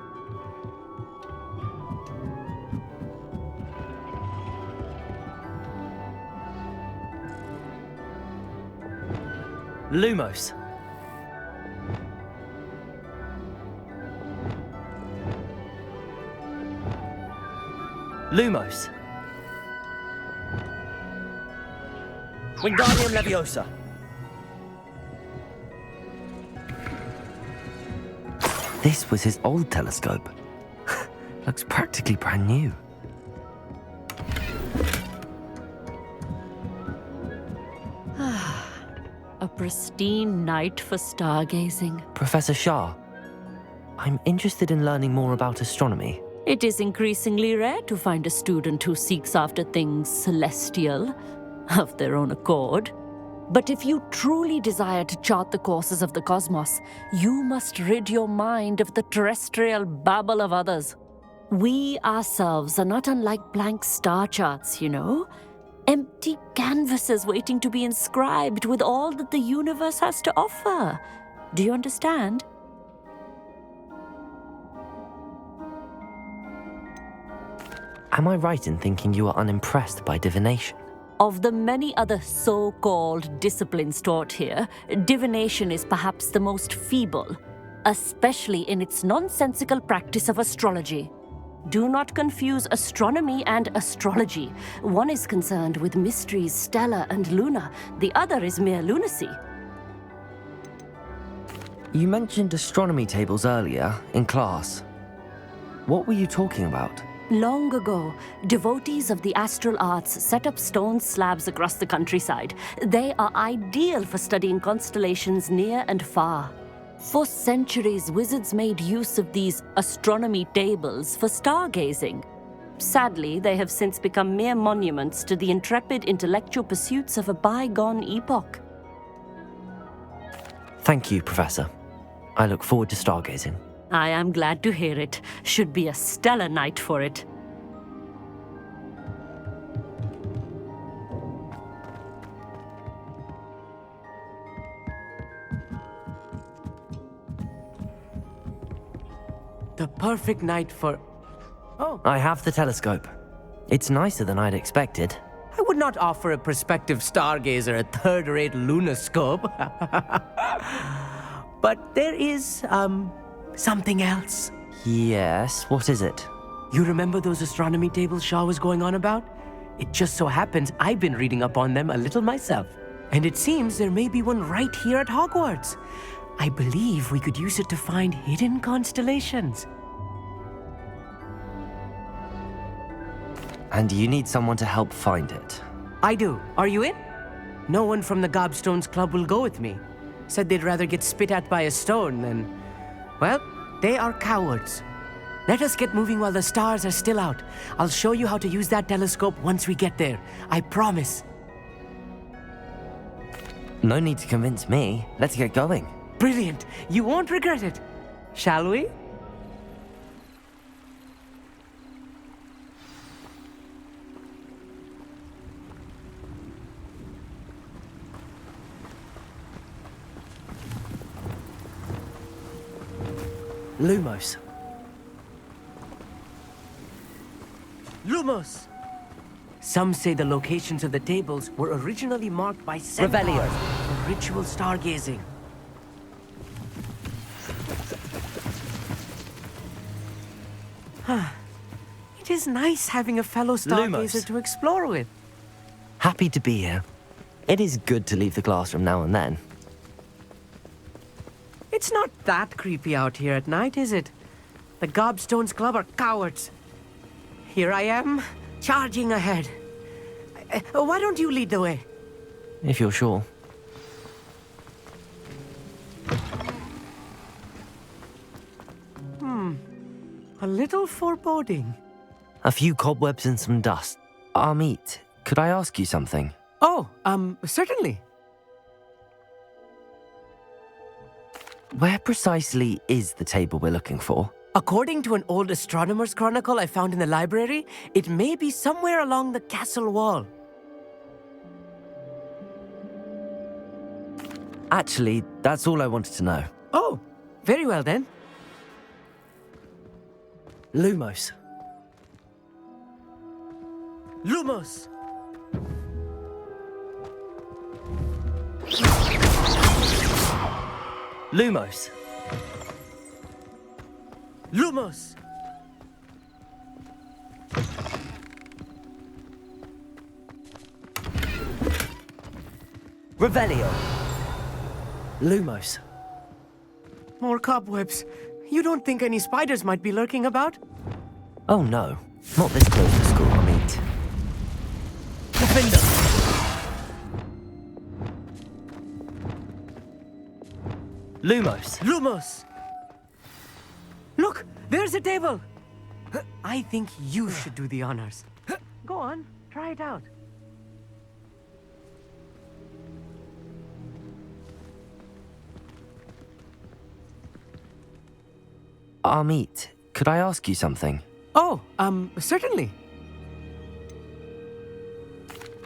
Lumos. Lumos. Wingardium Leviosa. This was his old telescope. Looks practically brand new. A pristine night for stargazing. Professor Shah, I'm interested in learning more about astronomy. It is increasingly rare to find a student who seeks after things celestial, of their own accord. But if you truly desire to chart the courses of the cosmos, you must rid your mind of the terrestrial babble of others. We ourselves are not unlike blank star charts, you know? Empty canvases waiting to be inscribed with all that the universe has to offer. Do you understand? Am I right in thinking you are unimpressed by divination? Of the many other so-called disciplines taught here, divination is perhaps the most feeble, especially in its nonsensical practice of astrology. Do not confuse astronomy and astrology. One is concerned with mysteries stellar and lunar, the other is mere lunacy. You mentioned astronomy tables earlier, in class. What were you talking about? Long ago, devotees of the astral arts set up stone slabs across the countryside. They are ideal for studying constellations near and far. For centuries, wizards made use of these astronomy tables for stargazing. Sadly, they have since become mere monuments to the intrepid intellectual pursuits of a bygone epoch. Thank you, Professor. I look forward to stargazing. I am glad to hear it. Should be a stellar night for it. The perfect night for... Oh. I have the telescope. It's nicer than I'd expected. I would not offer a prospective stargazer a third-rate lunoscope. But there is, something else. Yes, what is it? You remember those astronomy tables Shah was going on about? It just so happens I've been reading up on them a little myself. And it seems there may be one right here at Hogwarts. I believe we could use it to find hidden constellations. And you need someone to help find it. I do. Are you in? No one from the Gobstones Club will go with me. Said they'd rather get spit at by a stone than... Well, they are cowards. Let us get moving while the stars are still out. I'll show you how to use that telescope once we get there. I promise. No need to convince me. Let's get going. Brilliant. You won't regret it. Shall we? Lumos. Lumos! Some say the locations of the tables were originally marked by centaurs Revelio. for ritual stargazing. It is nice having a fellow stargazer Lumos. to explore with. Happy to be here. It is good to leave the classroom now and then. It's not that creepy out here at night, is it? The Gobstones Club are cowards. Here I am, charging ahead. Why don't you lead the way? If you're sure. A little foreboding. A few cobwebs and some dust. Amit, could I ask you something? Oh, certainly. Where precisely is the table we're looking for? According to an old astronomer's chronicle I found in the library, it may be somewhere along the castle wall. Actually, that's all I wanted to know. Oh, very well then. Lumos. Lumos! Lumos. Lumos! Revelio. Lumos. More cobwebs. You don't think any spiders might be lurking about? Oh no, not this close to school, Amit. Defender! Lumos. Lumos! Look, there's a table! I think you should do the honors. Go on, try it out. Amit, could I ask you something? Oh, certainly.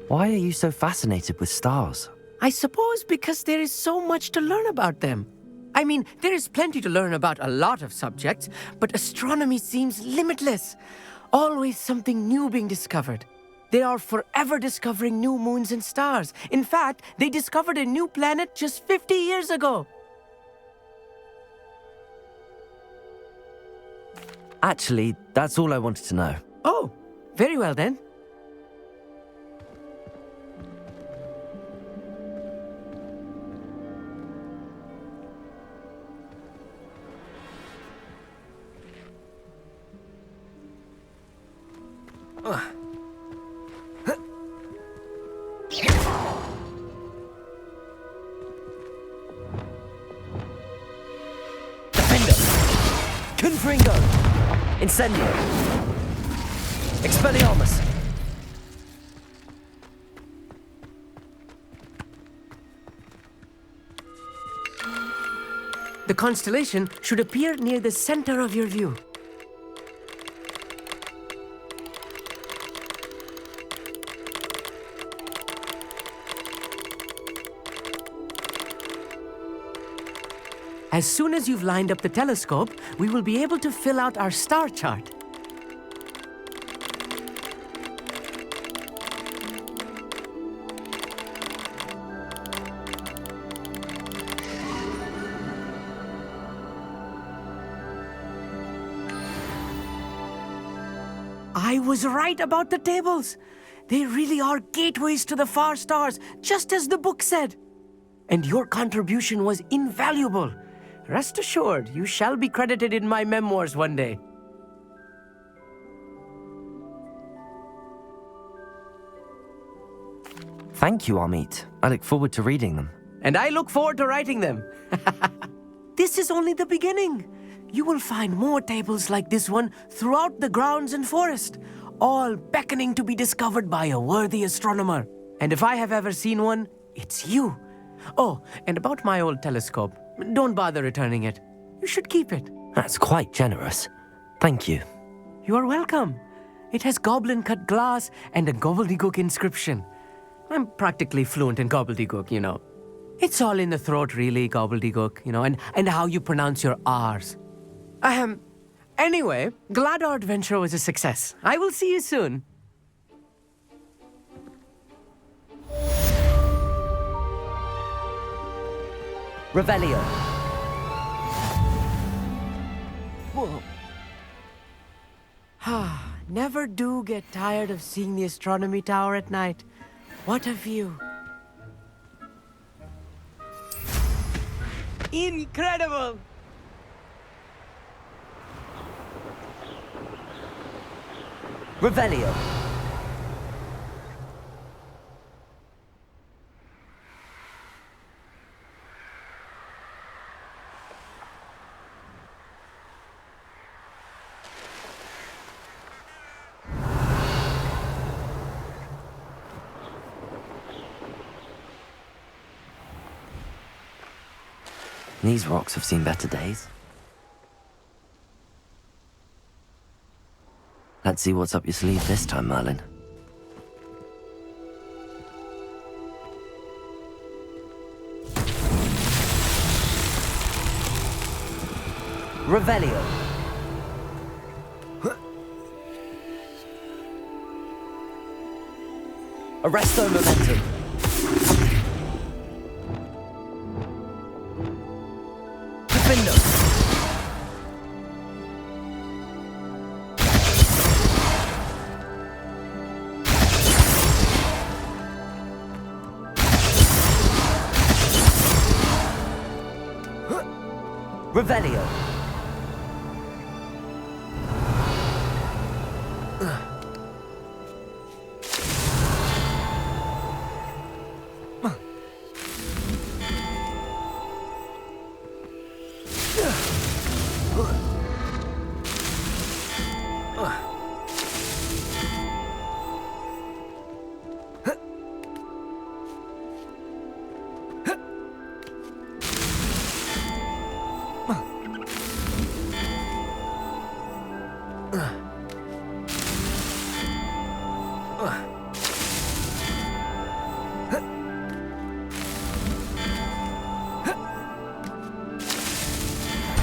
Why are you so fascinated with stars? I suppose because there is so much to learn about them. I mean, there is plenty to learn about a lot of subjects, but astronomy seems limitless. Always something new being discovered. They are forever discovering new moons and stars. In fact, they discovered a new planet just 50 years ago. Actually, that's all I wanted to know. Oh, very well then. Confringo! Incendio! Expelliarmus! The constellation should appear near the center of your view. As soon as you've lined up the telescope, we will be able to fill out our star chart. I was right about the tables. They really are gateways to the far stars, just as the book said. And your contribution was invaluable. Rest assured, you shall be credited in my memoirs one day. Thank you, Amit. I look forward to reading them. And I look forward to writing them. This is only the beginning. You will find more tables like this one throughout the grounds and forest, all beckoning to be discovered by a worthy astronomer. And if I have ever seen one, it's you. Oh, and about my old telescope. Don't bother returning it. You should keep it. That's quite generous. Thank you. You are welcome. It has goblin-cut glass and a gobbledygook inscription. I'm practically fluent in gobbledygook, you know. It's all in the throat, really, gobbledygook, you know, and how you pronounce your R's. Anyway, glad our adventure was a success. I will see you soon. Revelio. Whoa. Never do get tired of seeing the astronomy tower at night. What a view. Incredible! Revelio. These rocks have seen better days. Let's see what's up your sleeve this time, Merlin. Revelio. Arresto momentum. Defendo. Revelio.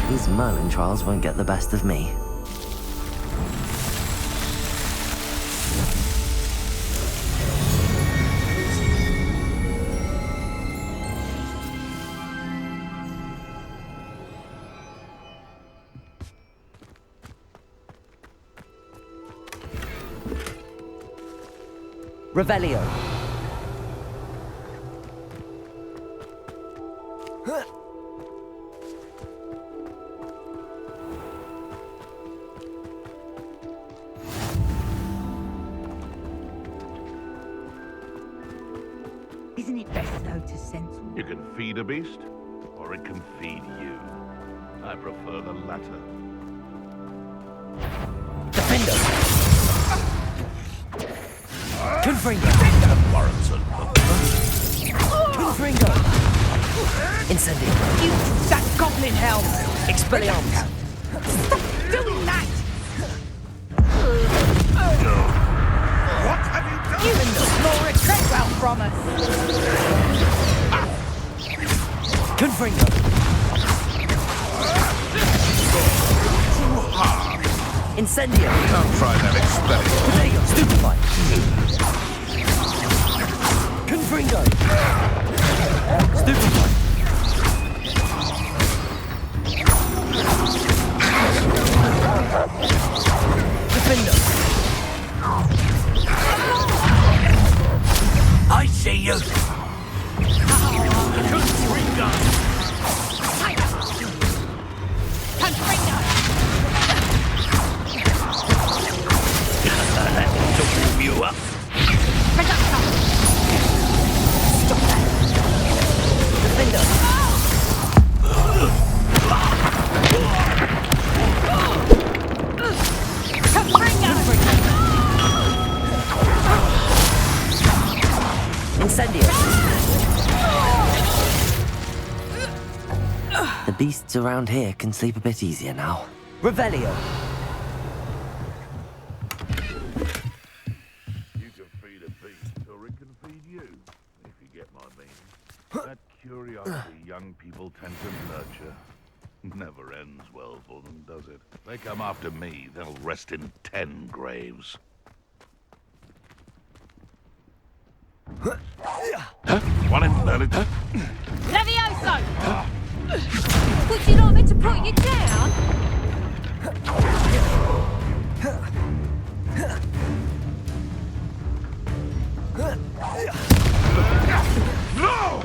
These Merlin trials won't get the best of me. Revelio. Isn't it best, though, to sense? You can feed a beast, or it can feed you. I prefer the latter. Defendo. Confringo. Warrington. Confringo. Incendio. You, that goblin hell! Expelliarmus. Stop doing that! What have you done? You explore a treadwell from us! Confringo. Too hard. Incendio. Don't try that experiment. Potato. Stupefy. Confringo. Stupefy. Defendo. I see you! Confringo! Confringo! That will warm you up. Stop that. Defendo. Incendio. The beasts around here can sleep a bit easier now. Revelio. You can feed a beast, or it can feed you, if you get my meaning. That curiosity young people tend to nurture never ends well for them, does it? They come after me, they'll rest in 10 graves. Huh? Want him, Merlin? Levioso! Would you like me to put you down? No!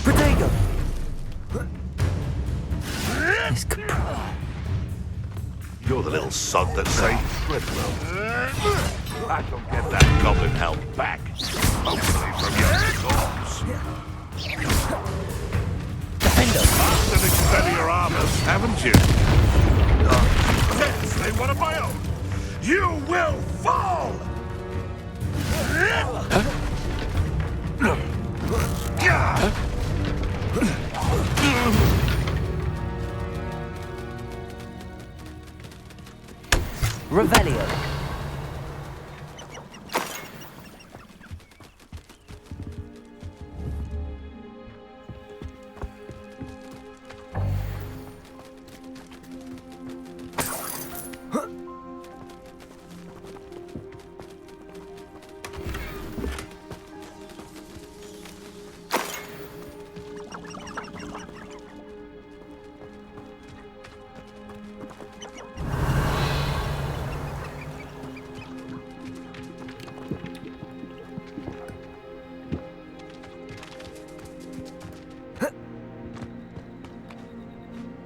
Protego! You're the little sod that saved Fredwell. I can get that goblin help back. Hopefully from your corpse. Defender! Mastered exterior armors, haven't you? Yes, they one of my own. You will fall! Revelio.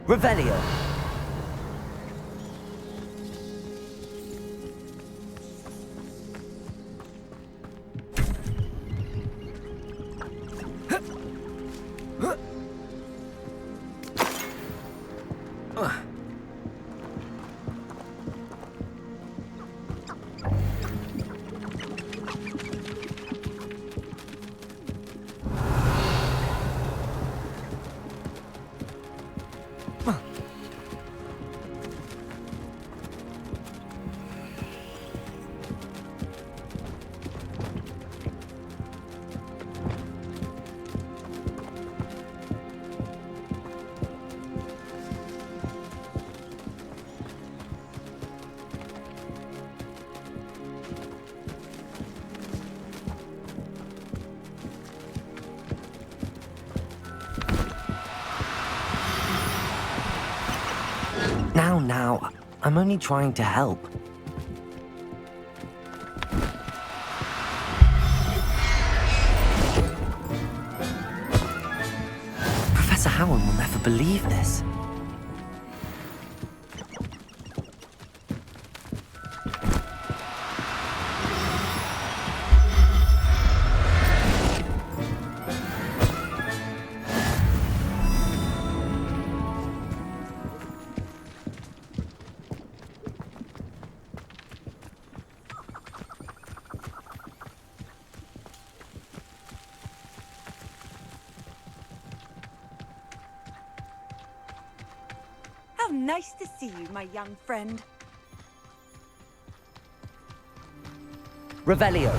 Revelio. Now, I'm only trying to help. Professor Howard will never believe this. How nice to see you, my young friend. Revelio.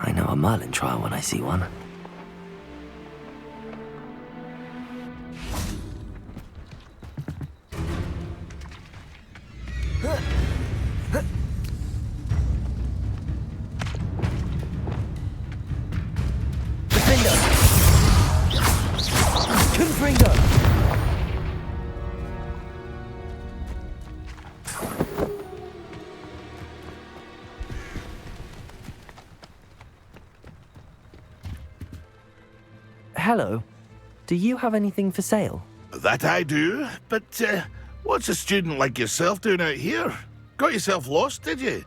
I know a Merlin trial when I see one. Defender! Confringo! Hello. Do you have anything for sale? That I do, but what's a student like yourself doing out here? Got yourself lost, did you?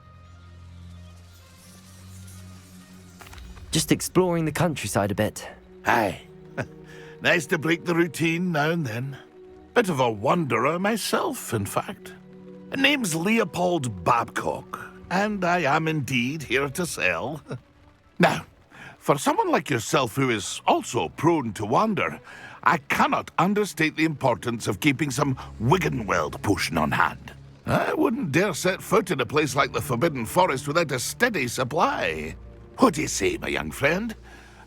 Just exploring the countryside a bit. Aye. Nice to break the routine now and then. Bit of a wanderer myself, in fact. Name's Leopold Babcock, and I am indeed here to sell. Now, for someone like yourself who is also prone to wander, I cannot understate the importance of keeping some Wiggenweld potion on hand. I wouldn't dare set foot in a place like the Forbidden Forest without a steady supply. What do you say, my young friend?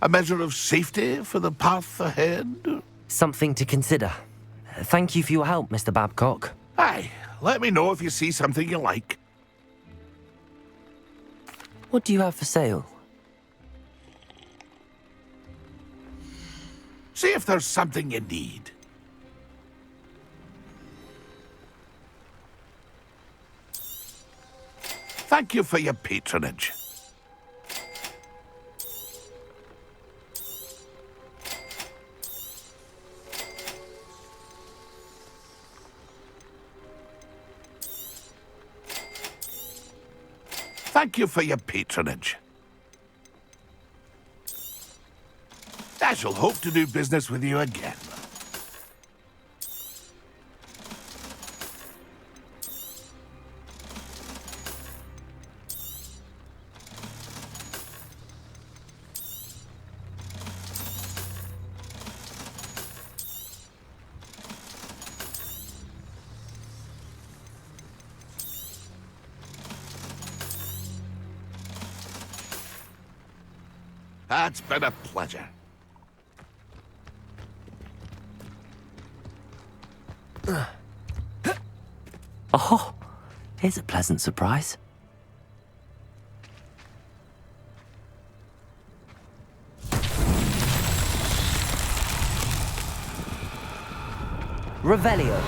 A measure of safety for the path ahead? Something to consider. Thank you for your help, Mr. Babcock. Aye, let me know if you see something you like. What do you have for sale? See if there's something you need. Thank you for your patronage. Thank you for your patronage. I shall hope to do business with you again. It's been a pleasure. Oh, here's a pleasant surprise. Revelio.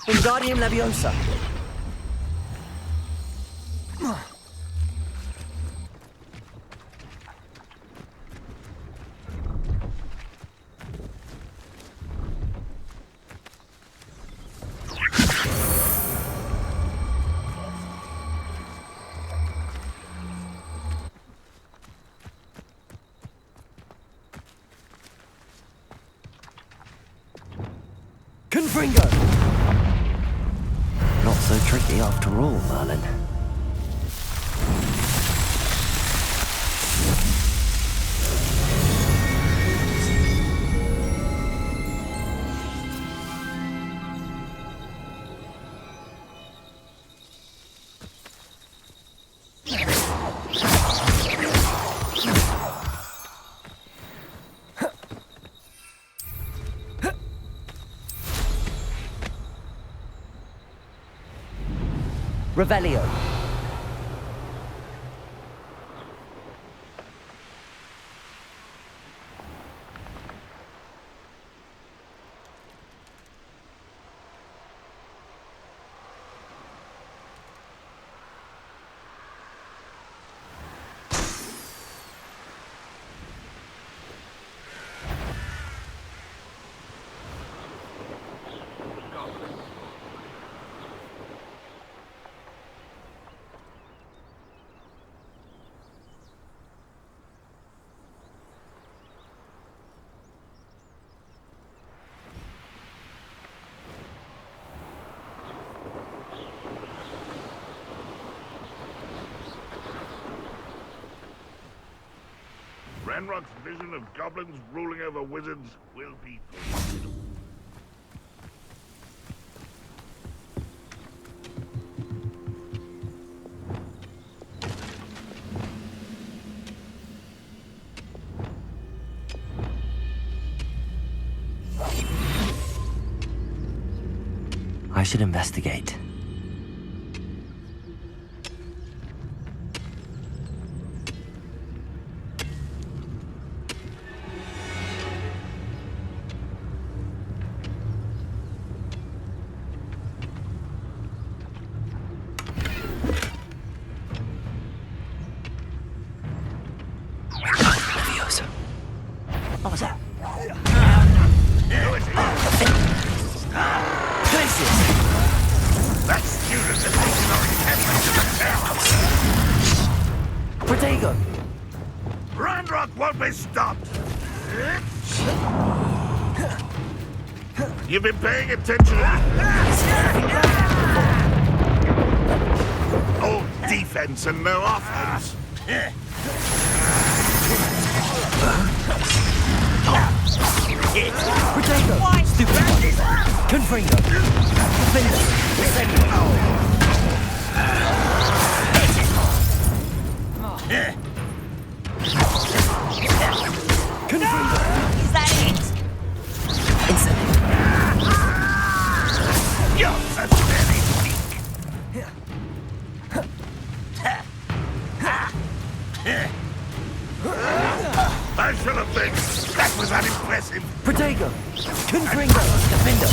Wingardium Leviosa. Confringo. Not so tricky after all, Merlin. Revelio. Ranrock's vision of goblins ruling over wizards will be fulfilled. I should investigate. noise stopped. You've been paying attention. All defense and no offense. Potato! Stupid! Confringo! Defender! Confringo! Is that it? You're such very weak. I should have been. That was unimpressive. Protego! Confringo! Defender!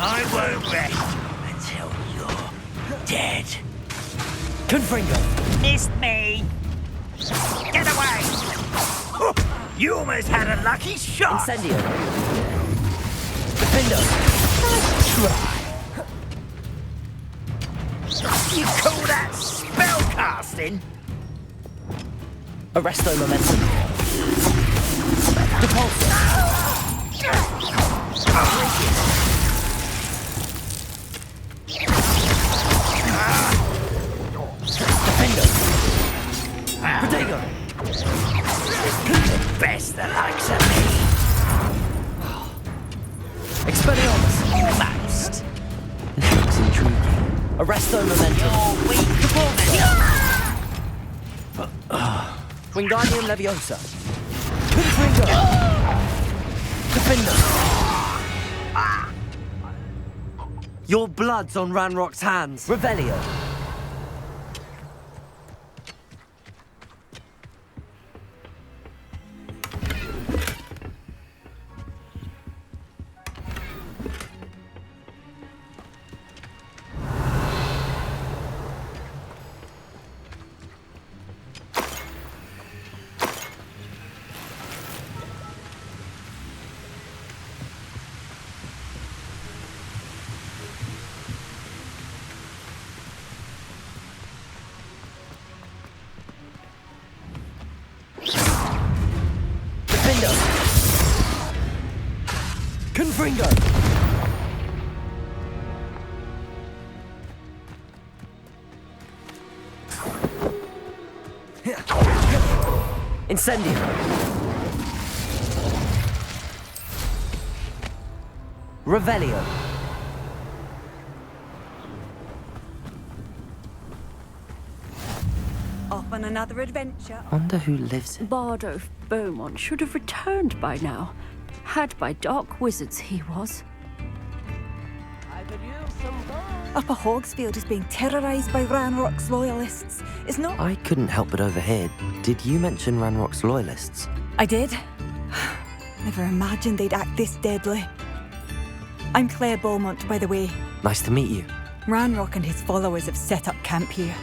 I won't rest until you're dead. Confringo! Missed me. Get away! You almost had a lucky shot. Incendio! Defender! You call that spellcasting? Arresto momentum. Depulso. Defender. Protego. Best the likes of me. Expelliarmus. Almost. This looks intriguing. Arresto momentum. You're weak. Wingardium Leviosa. Confringo. Defender. Your blood's on Ranrock's hands. Revelio. Confringo! Incendio! Revelio! Off on another adventure. Wonder who lives in. Bardolph Beaumont should have returned by now. Had by dark wizards he was. Upper Hogsfield is being terrorised by Ranrock's loyalists. It's not... I couldn't help but overhear. Did you mention Ranrock's loyalists? I did. Never imagined they'd act this deadly. I'm Claire Beaumont, by the way. Nice to meet you. Ranrock and his followers have set up camp here.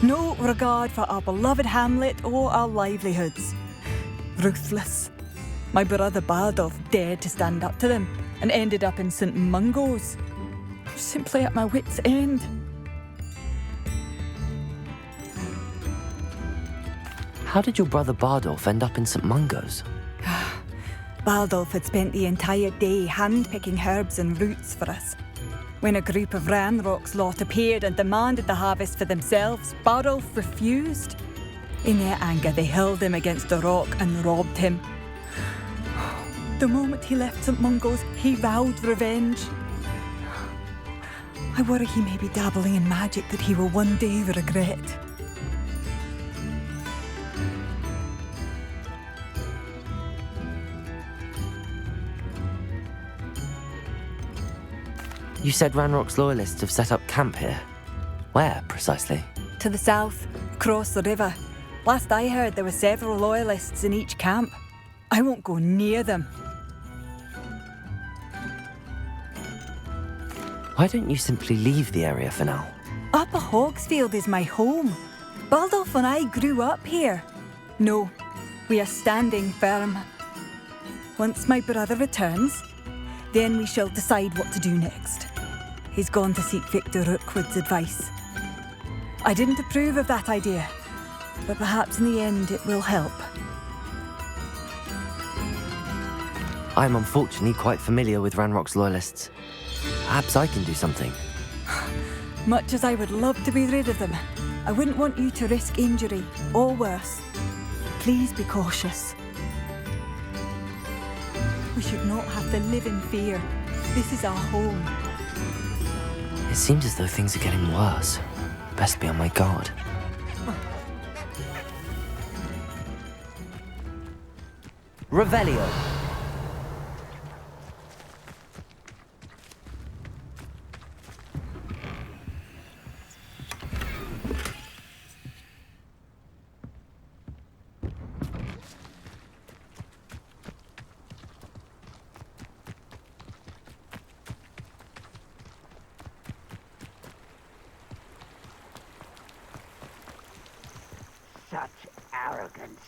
No regard for our beloved hamlet or our livelihoods. Ruthless. My brother Bardolph dared to stand up to them and ended up in St. Mungo's. Simply at my wit's end. How did your brother Bardolph end up in St. Mungo's? Bardolph had spent the entire day hand-picking herbs and roots for us. When a group of Ranrock's lot appeared and demanded the harvest for themselves, Bardolph refused. In their anger, they hurled him against a rock and robbed him. The moment he left St. Mungo's, he vowed revenge. I worry he may be dabbling in magic that he will one day regret. You said Ranrock's loyalists have set up camp here. Where, precisely? To the south, across the river. Last I heard, there were several loyalists in each camp. I won't go near them. Why don't you simply leave the area for now? Upper Hogsfield is my home. Bardolph and I grew up here. No, we are standing firm. Once my brother returns, then we shall decide what to do next. He's gone to seek Victor Rookwood's advice. I didn't approve of that idea. but perhaps in the end it will help. I'm unfortunately quite familiar with Ranrock's loyalists. Perhaps I can do something. Much as I would love to be rid of them, I wouldn't want you to risk injury, or worse. Please be cautious. We should not have to live in fear. This is our home. It seems as though things are getting worse. Best be on my guard. Revelio. Such arrogance.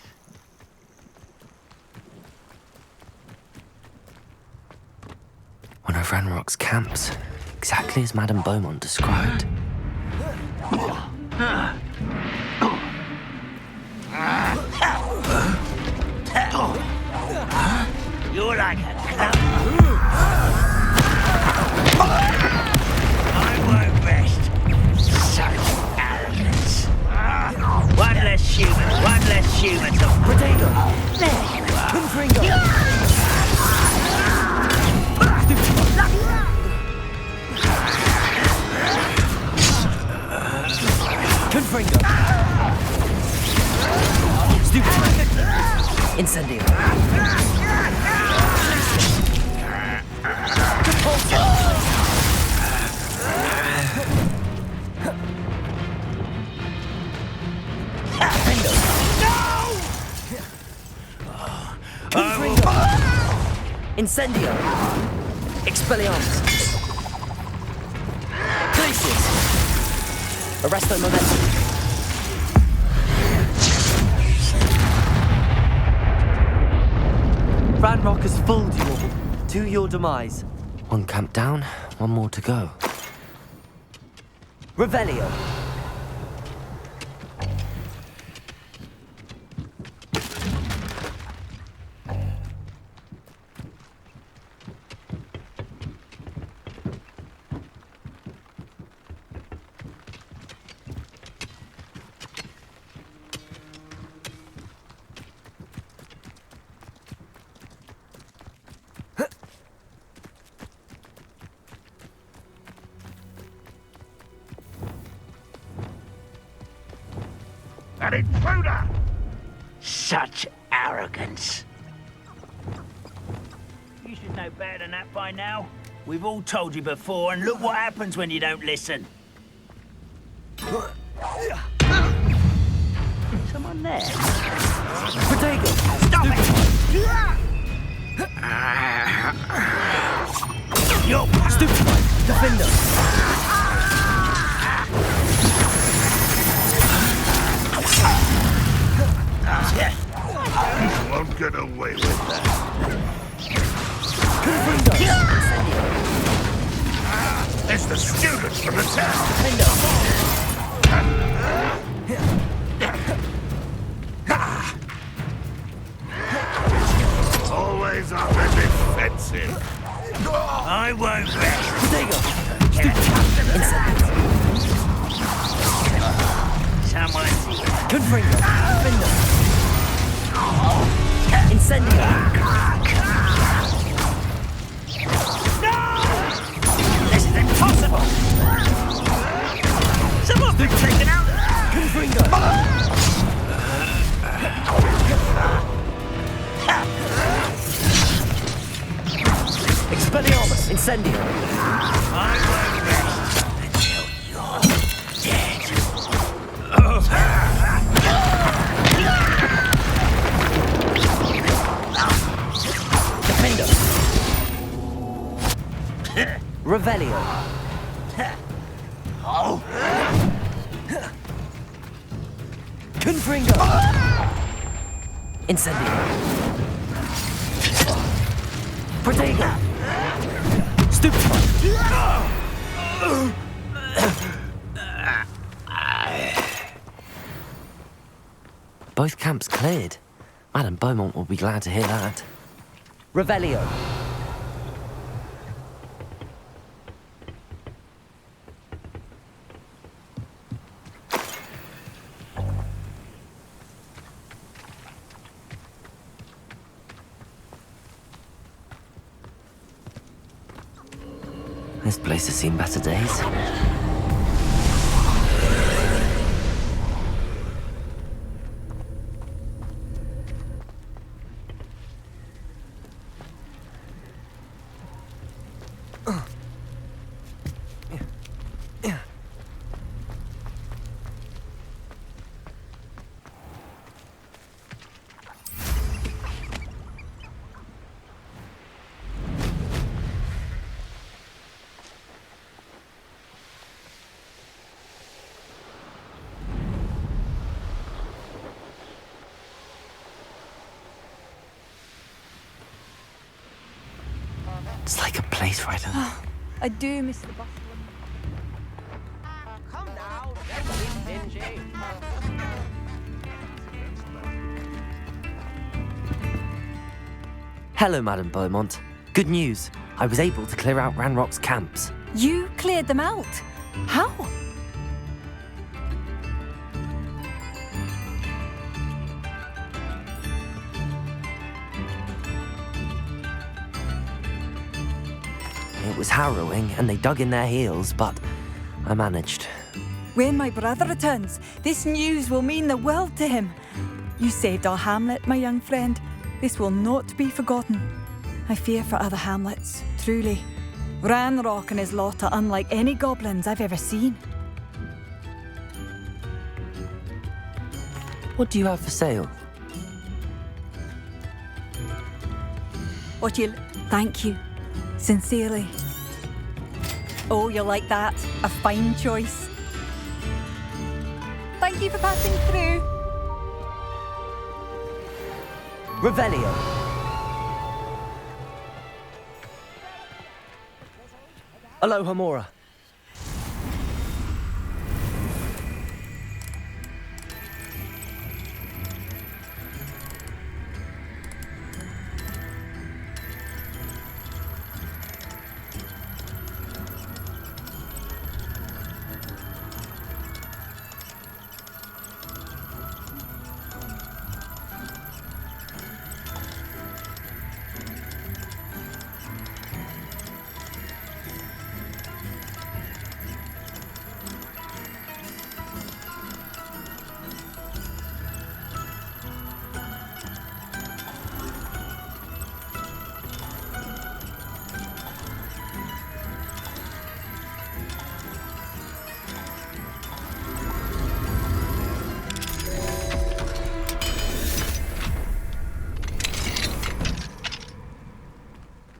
One of Ranrock's camps, exactly as Madame Beaumont described. You're like a clown. I won't rest. Such arrogance. One less human to... Potato! There you are. Confringo! Confringo! Stupid! Incendio! Incendio! Expelliarmus! Glacius! Arresto momentum! Ranrock has fooled you all. To your demise. One camp down, one more to go. Revelio! An intruder! Such arrogance. You should know better than that by now. We've all told you before, and look what happens when you don't listen. Someone there? Potato! Stop it! Yo! Stupid! Defender! You won't get away with that. It's the students from the town. Always on the defensive. I won't rest. Someone's here. Confringo! Defender! Incendio! No! This is impossible! Someone's been taken out! Confringo! Expelliarmus! Incendio! I won't rest until you're dead. Defender! Revelio! Oh! Confringo! Incendio! Protego! Stupefy! Both camps cleared. Madame Beaumont will be glad to hear that. Revelio. This place has seen better days. It's like a place right on. Oh, I do miss the bustle. Come now, don't be dingy. Hello, Madame Beaumont. Good news. I was able to clear out Ranrock's camps. You cleared them out? How? It was harrowing, and they dug in their heels, but I managed. When my brother returns, this news will mean the world to him. You saved our hamlet, my young friend. This will not be forgotten. I fear for other hamlets, truly. Ranrock and his lot are unlike any goblins I've ever seen. What do you have for sale? Thank you. Sincerely. Oh, you'll like that. A fine choice. Thank you for passing through. Revelio. Aloha Mora.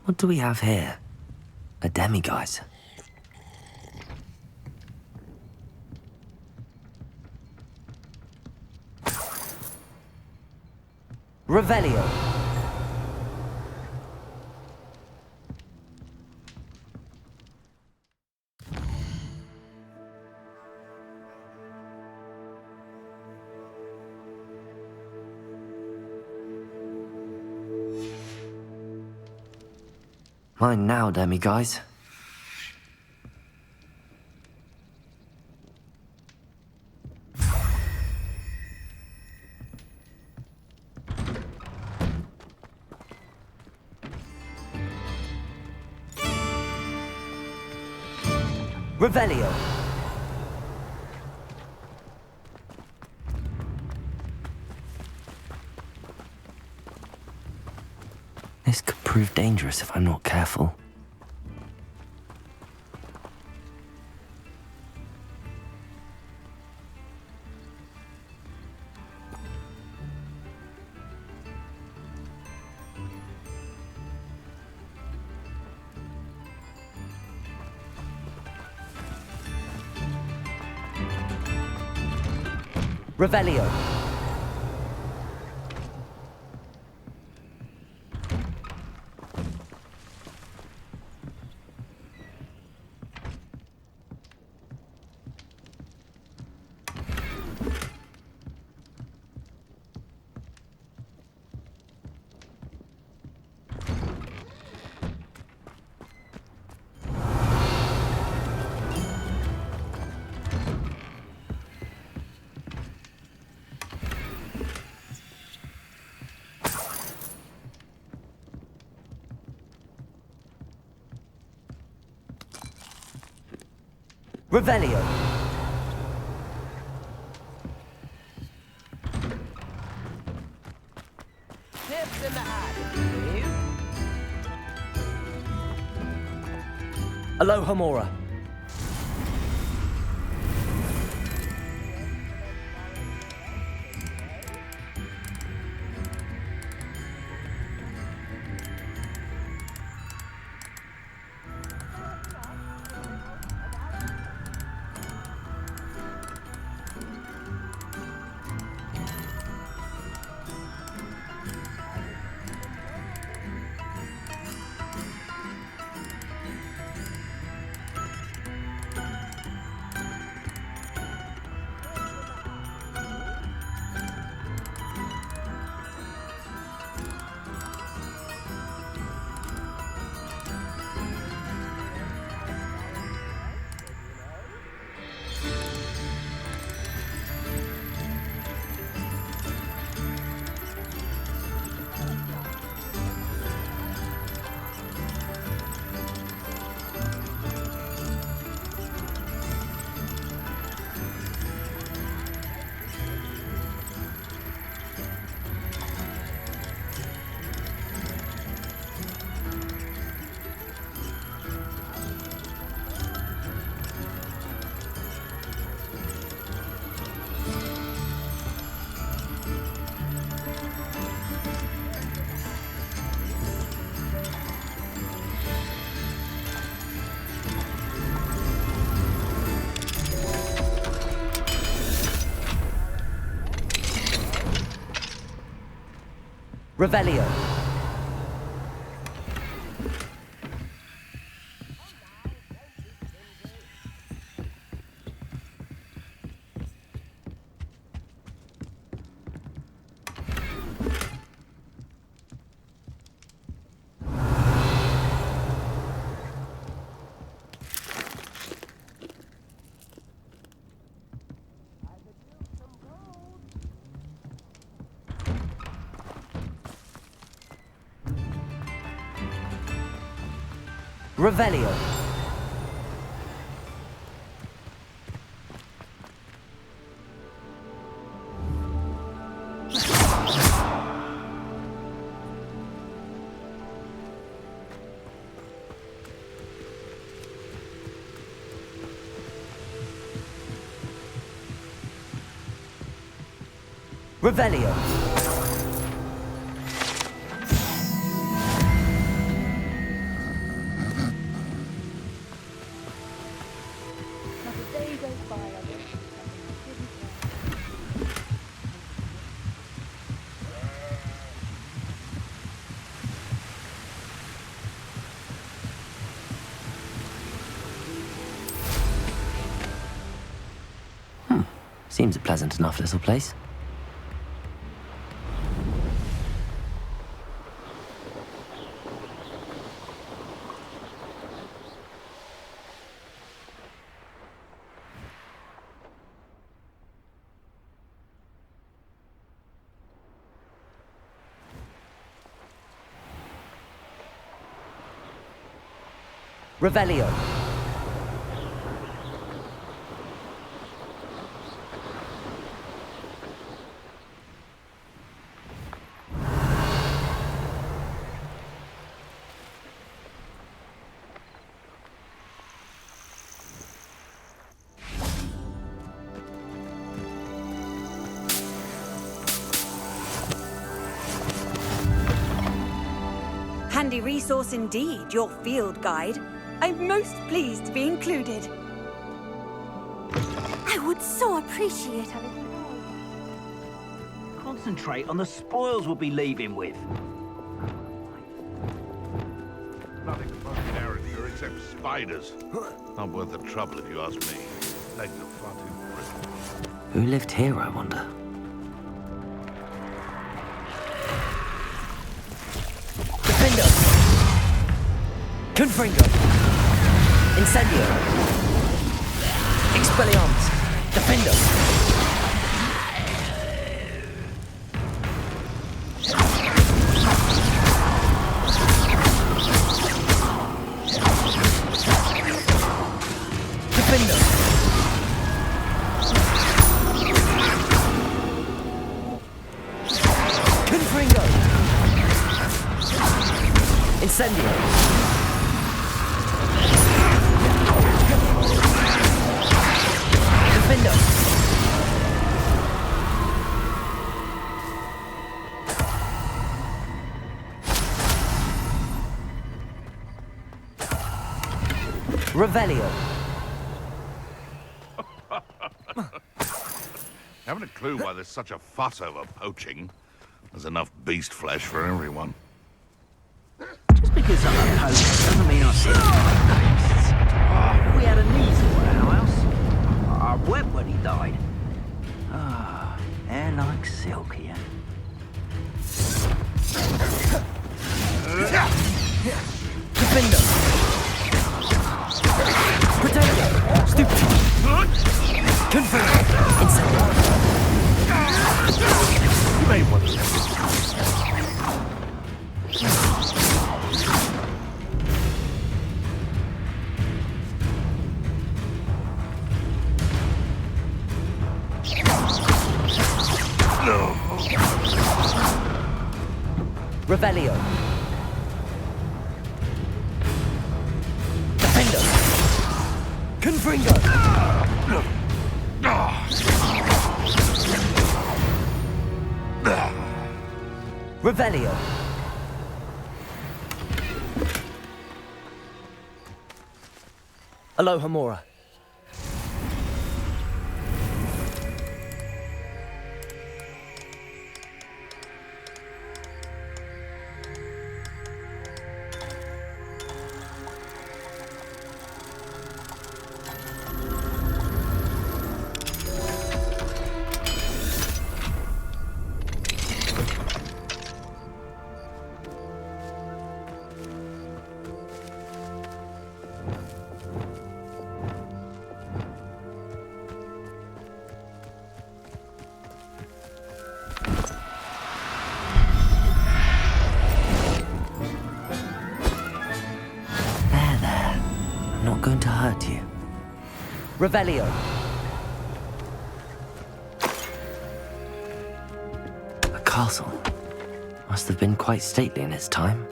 What do we have here? A demiguise. Revelio. Mine now, demiguise. Revelio. This could prove dangerous if I'm not careful. Revelio. Revelio. Tips in the hat, please. Aloha Mora. Revelio. Revelio. Revelio. Seems a pleasant enough little place. Revelio. Handy resource indeed, your field guide. I'm most pleased to be included. I would so appreciate a little more. Concentrate on the spoils we'll be leaving with. Nothing fun character except spiders. Not worth the trouble if you ask me. Legs are far too brittle. Who lived here, I wonder? Defender! Confringo! Incendio! Expelliarmus! Defender! Defender! Incendio! Defender! Revelio! Haven't a clue why there's such a fuss over poaching. There's enough beast flesh for everyone. Just because I'm a poacher doesn't mean I sit on my beasts. We had a Neasel at our house. I wept when he died. Hair like silk here. Defender! Protector! Stupid! Confirm! Incendio! You may want to. Revelio. Defender. Confringo. Revelio. Aloha Mora. Going to hurt you. Revelio. A castle. Must have been quite stately in its time.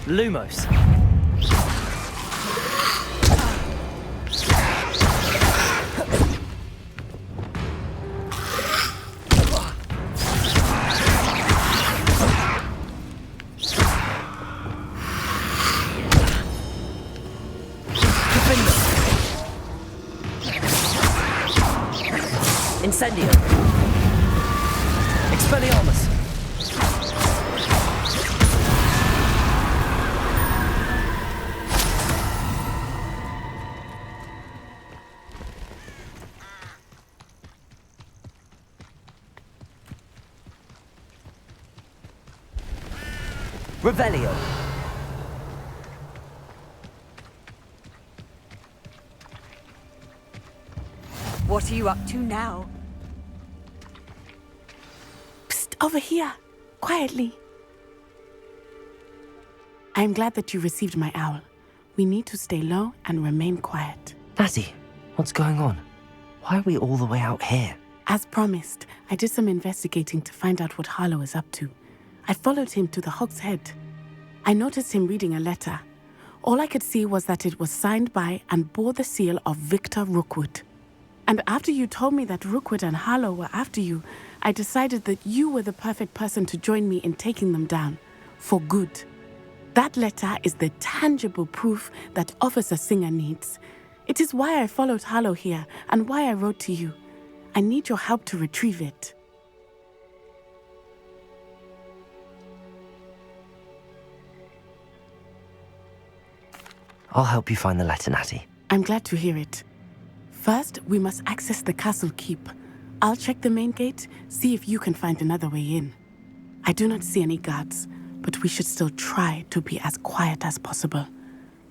Lumos. Incendio. Expelliarmus. Revelio. What are you up to now? Psst, over here. Quietly. I am glad that you received my owl. We need to stay low and remain quiet. Natty, what's going on? Why are we all the way out here? As promised, I did some investigating to find out what Harlow is up to. I followed him to the Hog's Head. I noticed him reading a letter. All I could see was that it was signed by and bore the seal of Victor Rookwood. And after you told me that Rookwood and Harlow were after you, I decided that you were the perfect person to join me in taking them down. For good. That letter is the tangible proof that Officer Singer needs. It is why I followed Harlow here and why I wrote to you. I need your help to retrieve it. I'll help you find the letter, Natty. I'm glad to hear it. First, we must access the castle keep. I'll check the main gate, see if you can find another way in. I do not see any guards, but we should still try to be as quiet as possible.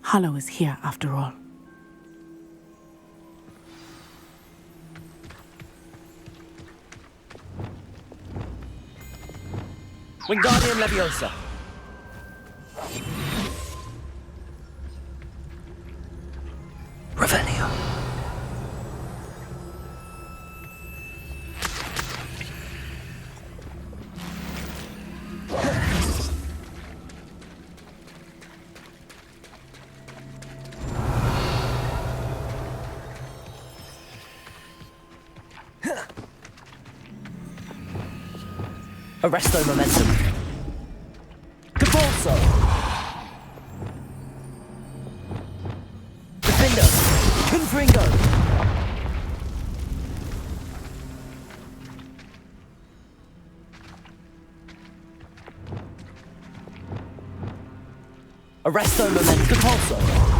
Harlow is here after all. Wingardium Leviosa. Arresto momentum. Capulso. Defendo. Confringo. Arresto momentum. Capulso.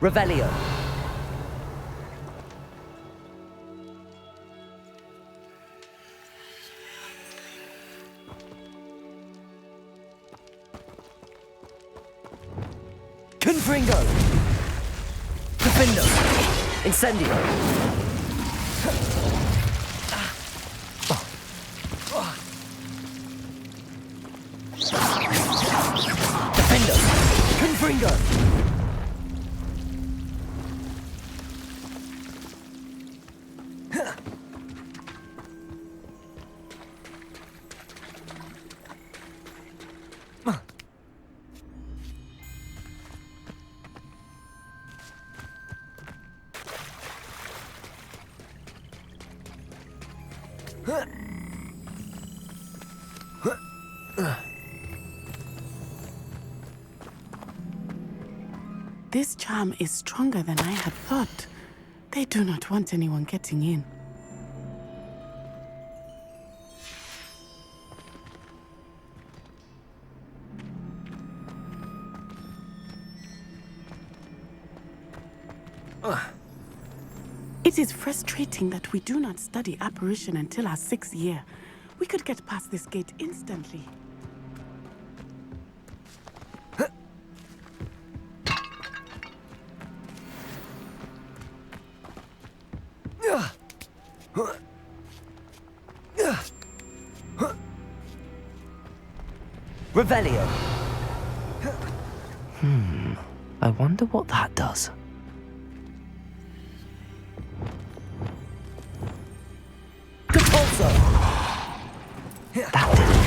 Revelio. Confringo. Defendo. Incendio. Defendo. Confringo. This charm is stronger than I had thought. They do not want anyone getting in. It is frustrating that we do not study apparition until our 6th year. We could get past this gate instantly. Revelio. I wonder what that does. Capulso. That did it.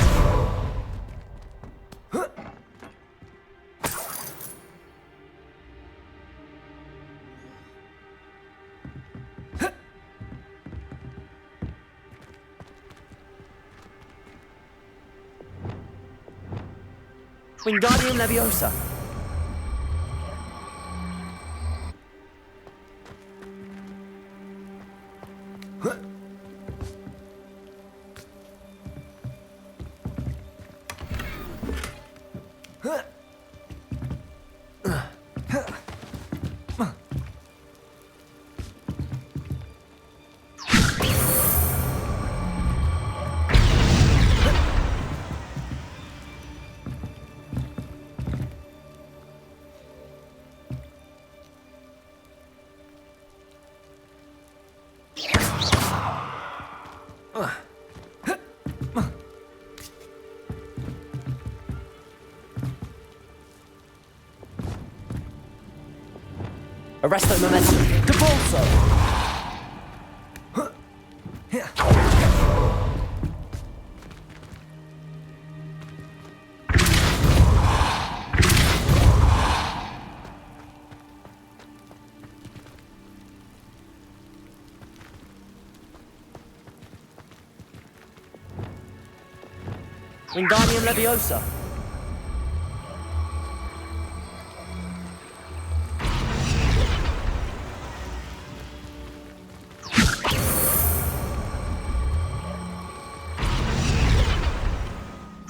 Wingardium Leviosa. Arresto momentum. Depulso! Wingardium Leviosa.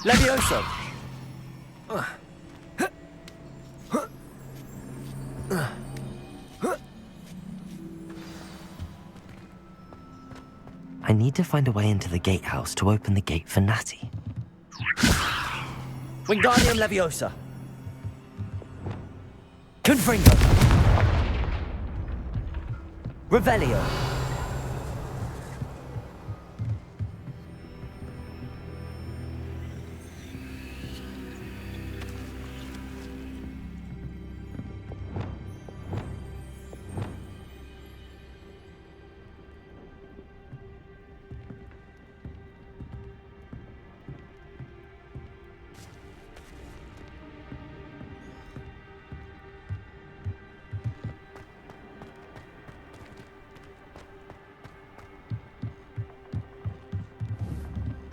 Levioso. I need to find a way into the gatehouse to open the gate for Natty. Wingardium Leviosa. Confringo. Revelio.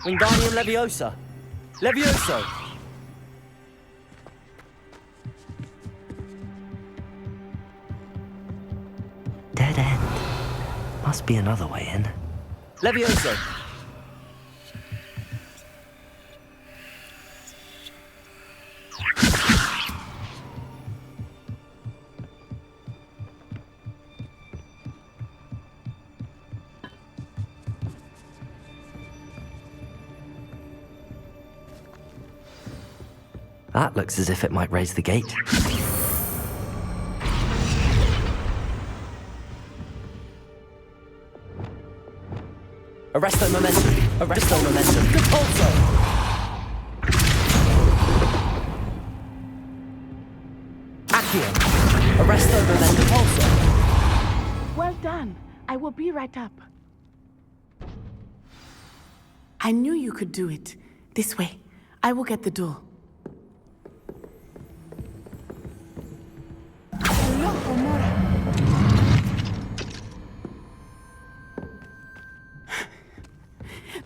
Wingardium Leviosa. Levioso. Dead end. Must be another way in. Levioso. That looks as if it might raise the gate. Arresto momentum. Arresto momentum. Depulso. Accio. Arresto momentum. Depulso. Well done. I will be right up. I knew you could do it. This way. I will get the door.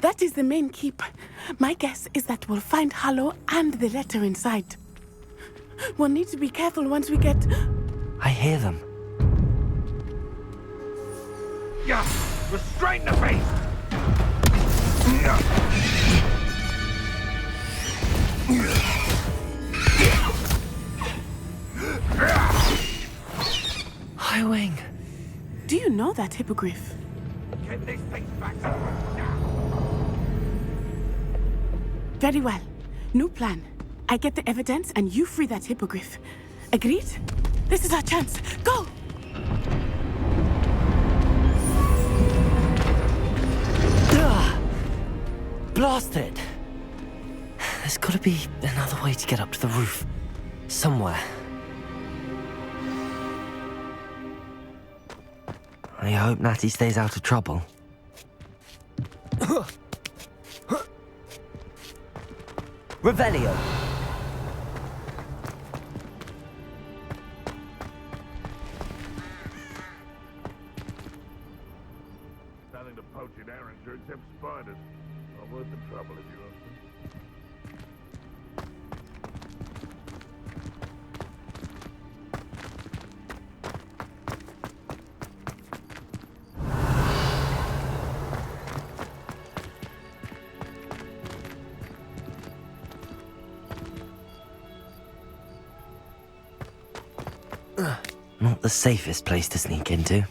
That is the main keep. My guess is that we'll find Hollow and the letter inside. We'll need to be careful once we get... I hear them. Yeah, restrain the beast! Highwing. Do you know that hippogriff? Get this thing back Very well. New plan. I get the evidence and you free that hippogriff. Agreed? This is our chance. Go! Blasted! There's gotta be another way to get up to the roof. Somewhere. I hope Natty stays out of trouble. Revelio. Nothing to poach in Arranger except spiders. Not worth the trouble if you ask me. Not the safest place to sneak into.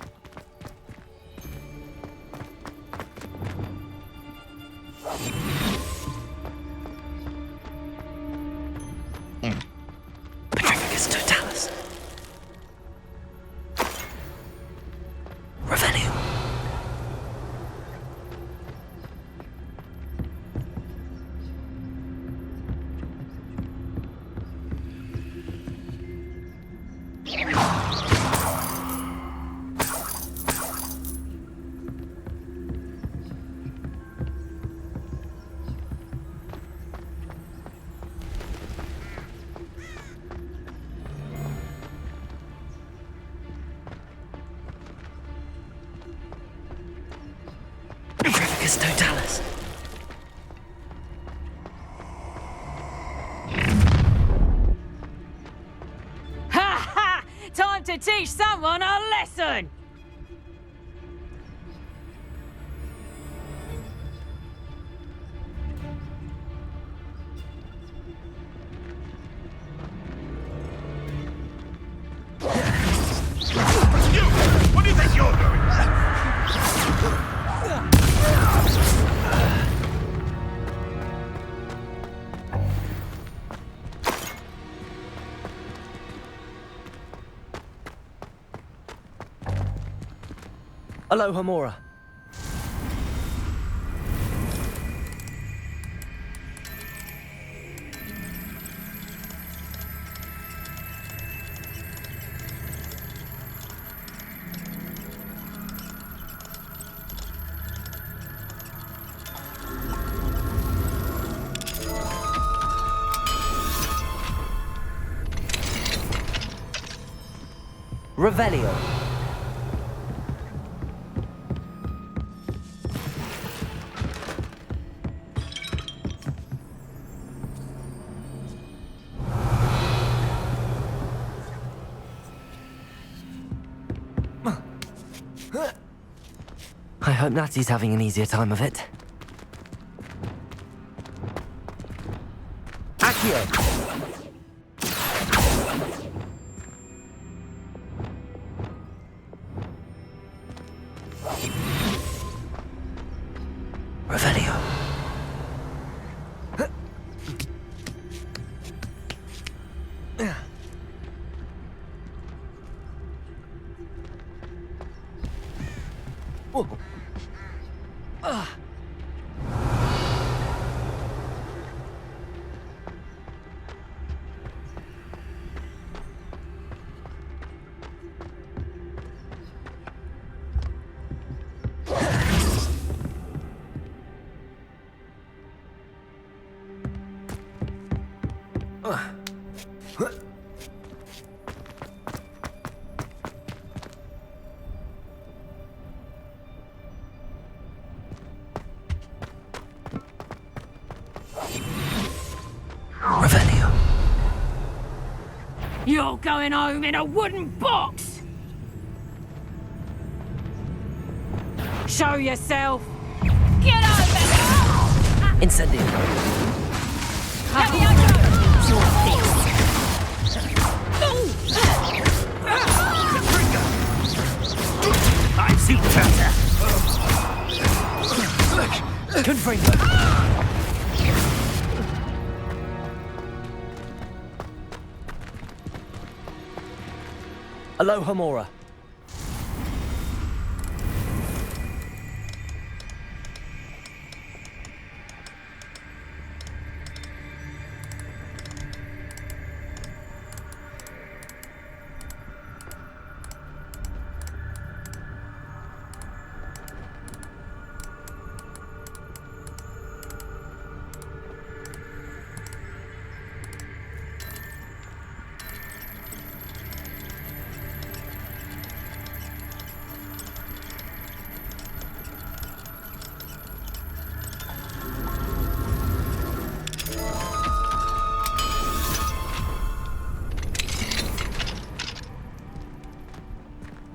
Petrificus totalis. Revenue. want to teach someone a lesson! What do you think you're doing? Aloha, Mora. Revelio. I hope Natty's having an easier time of it. Accio! Revelio. Whoa. Revelio. You're going home in a wooden box! Show yourself! Get over! Incendio. Your face! I'm super Confringo. Aloha, Mora.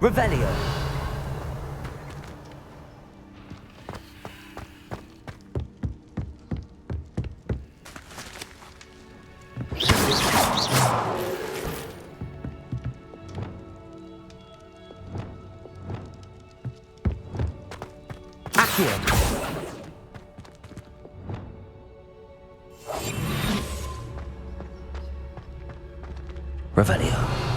Revelio. Accio. Revelio.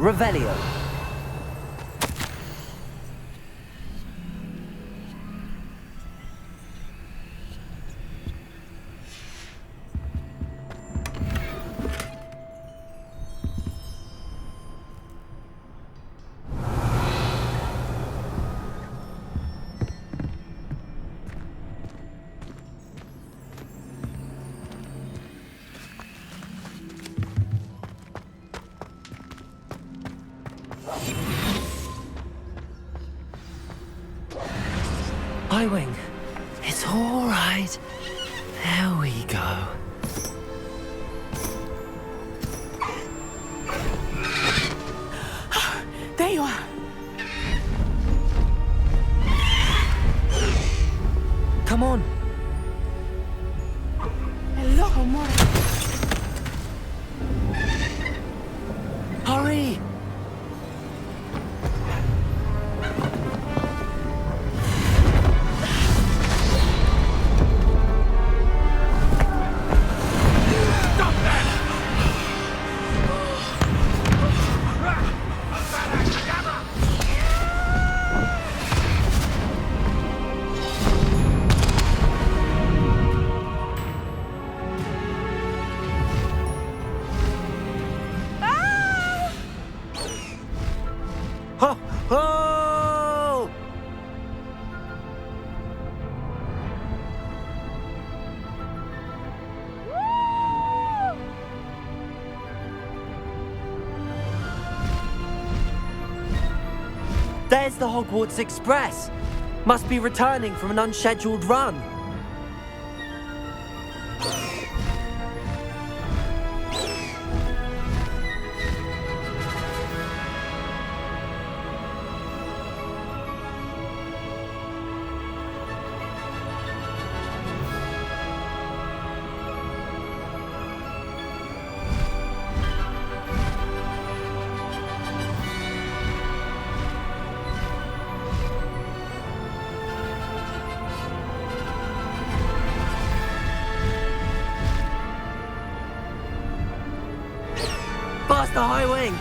Revelio. Highwing, it's all right. There we go. There you are. Come on. Hello, Homura. Hurry! Oh! There's the Hogwarts Express. Must be returning from an unscheduled run. Faster, Highwing!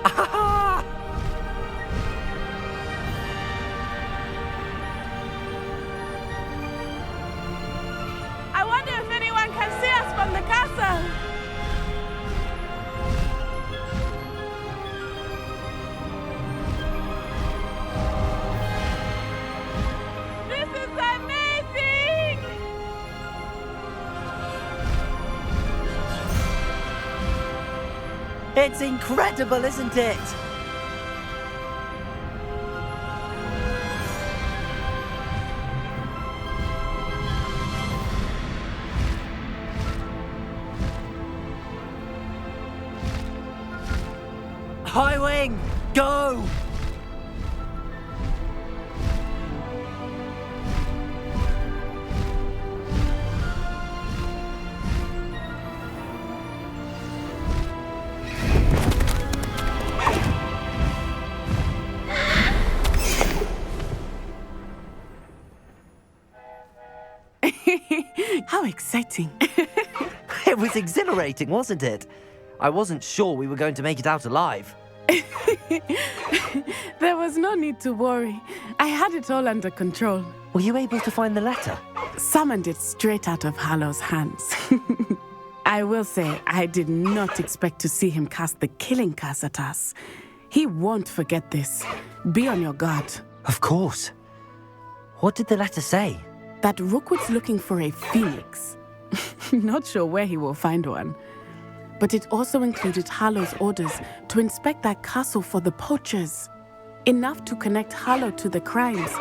Ah! I wonder if anyone can see us from the castle. This is amazing! It's incredible, isn't it? Highwing, go! How exciting. It was exhilarating, wasn't it? I wasn't sure we were going to make it out alive. There was no need to worry. I had it all under control. Were you able to find the letter? Summoned it straight out of Hallow's hands. I will say, I did not expect to see him cast the killing curse at us. He won't forget this. Be on your guard. Of course. What did the letter say? That Rookwood's looking for a phoenix. Not sure where he will find one. But it also included Hallow's orders to inspect that castle for the poachers. Enough to connect Hallow to the crimes.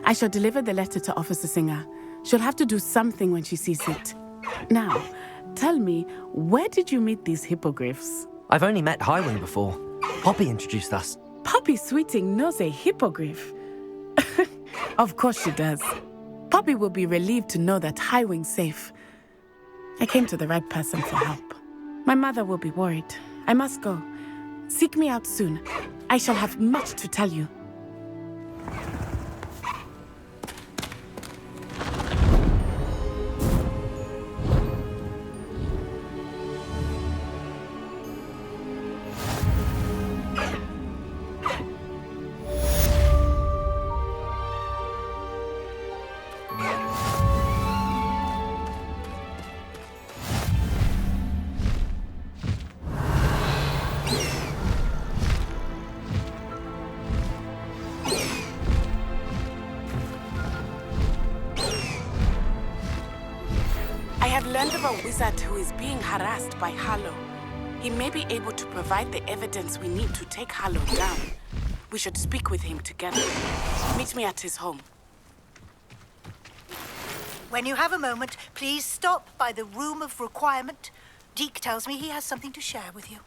I shall deliver the letter to Officer Singer. She'll have to do something when she sees it. Now, tell me, where did you meet these hippogriffs? I've only met Highwing before. Poppy introduced us. Poppy Sweeting knows a hippogriff. Of course she does. Poppy will be relieved to know that Highwing's safe. I came to the right person for help. My mother will be worried. I must go. Seek me out soon. I shall have much to tell you. Learned of a wizard who is being harassed by Hallow. He may be able to provide the evidence we need to take Hallow down. We should speak with him together. Meet me at his home. When you have a moment, please stop by the Room of Requirement. Deke tells me he has something to share with you.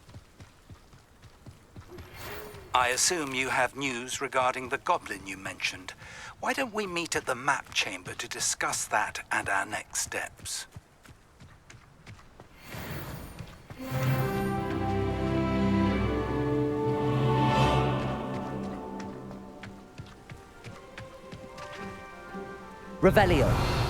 I assume you have news regarding the goblin you mentioned. Why don't we meet at the map chamber to discuss that and our next steps? Revelio.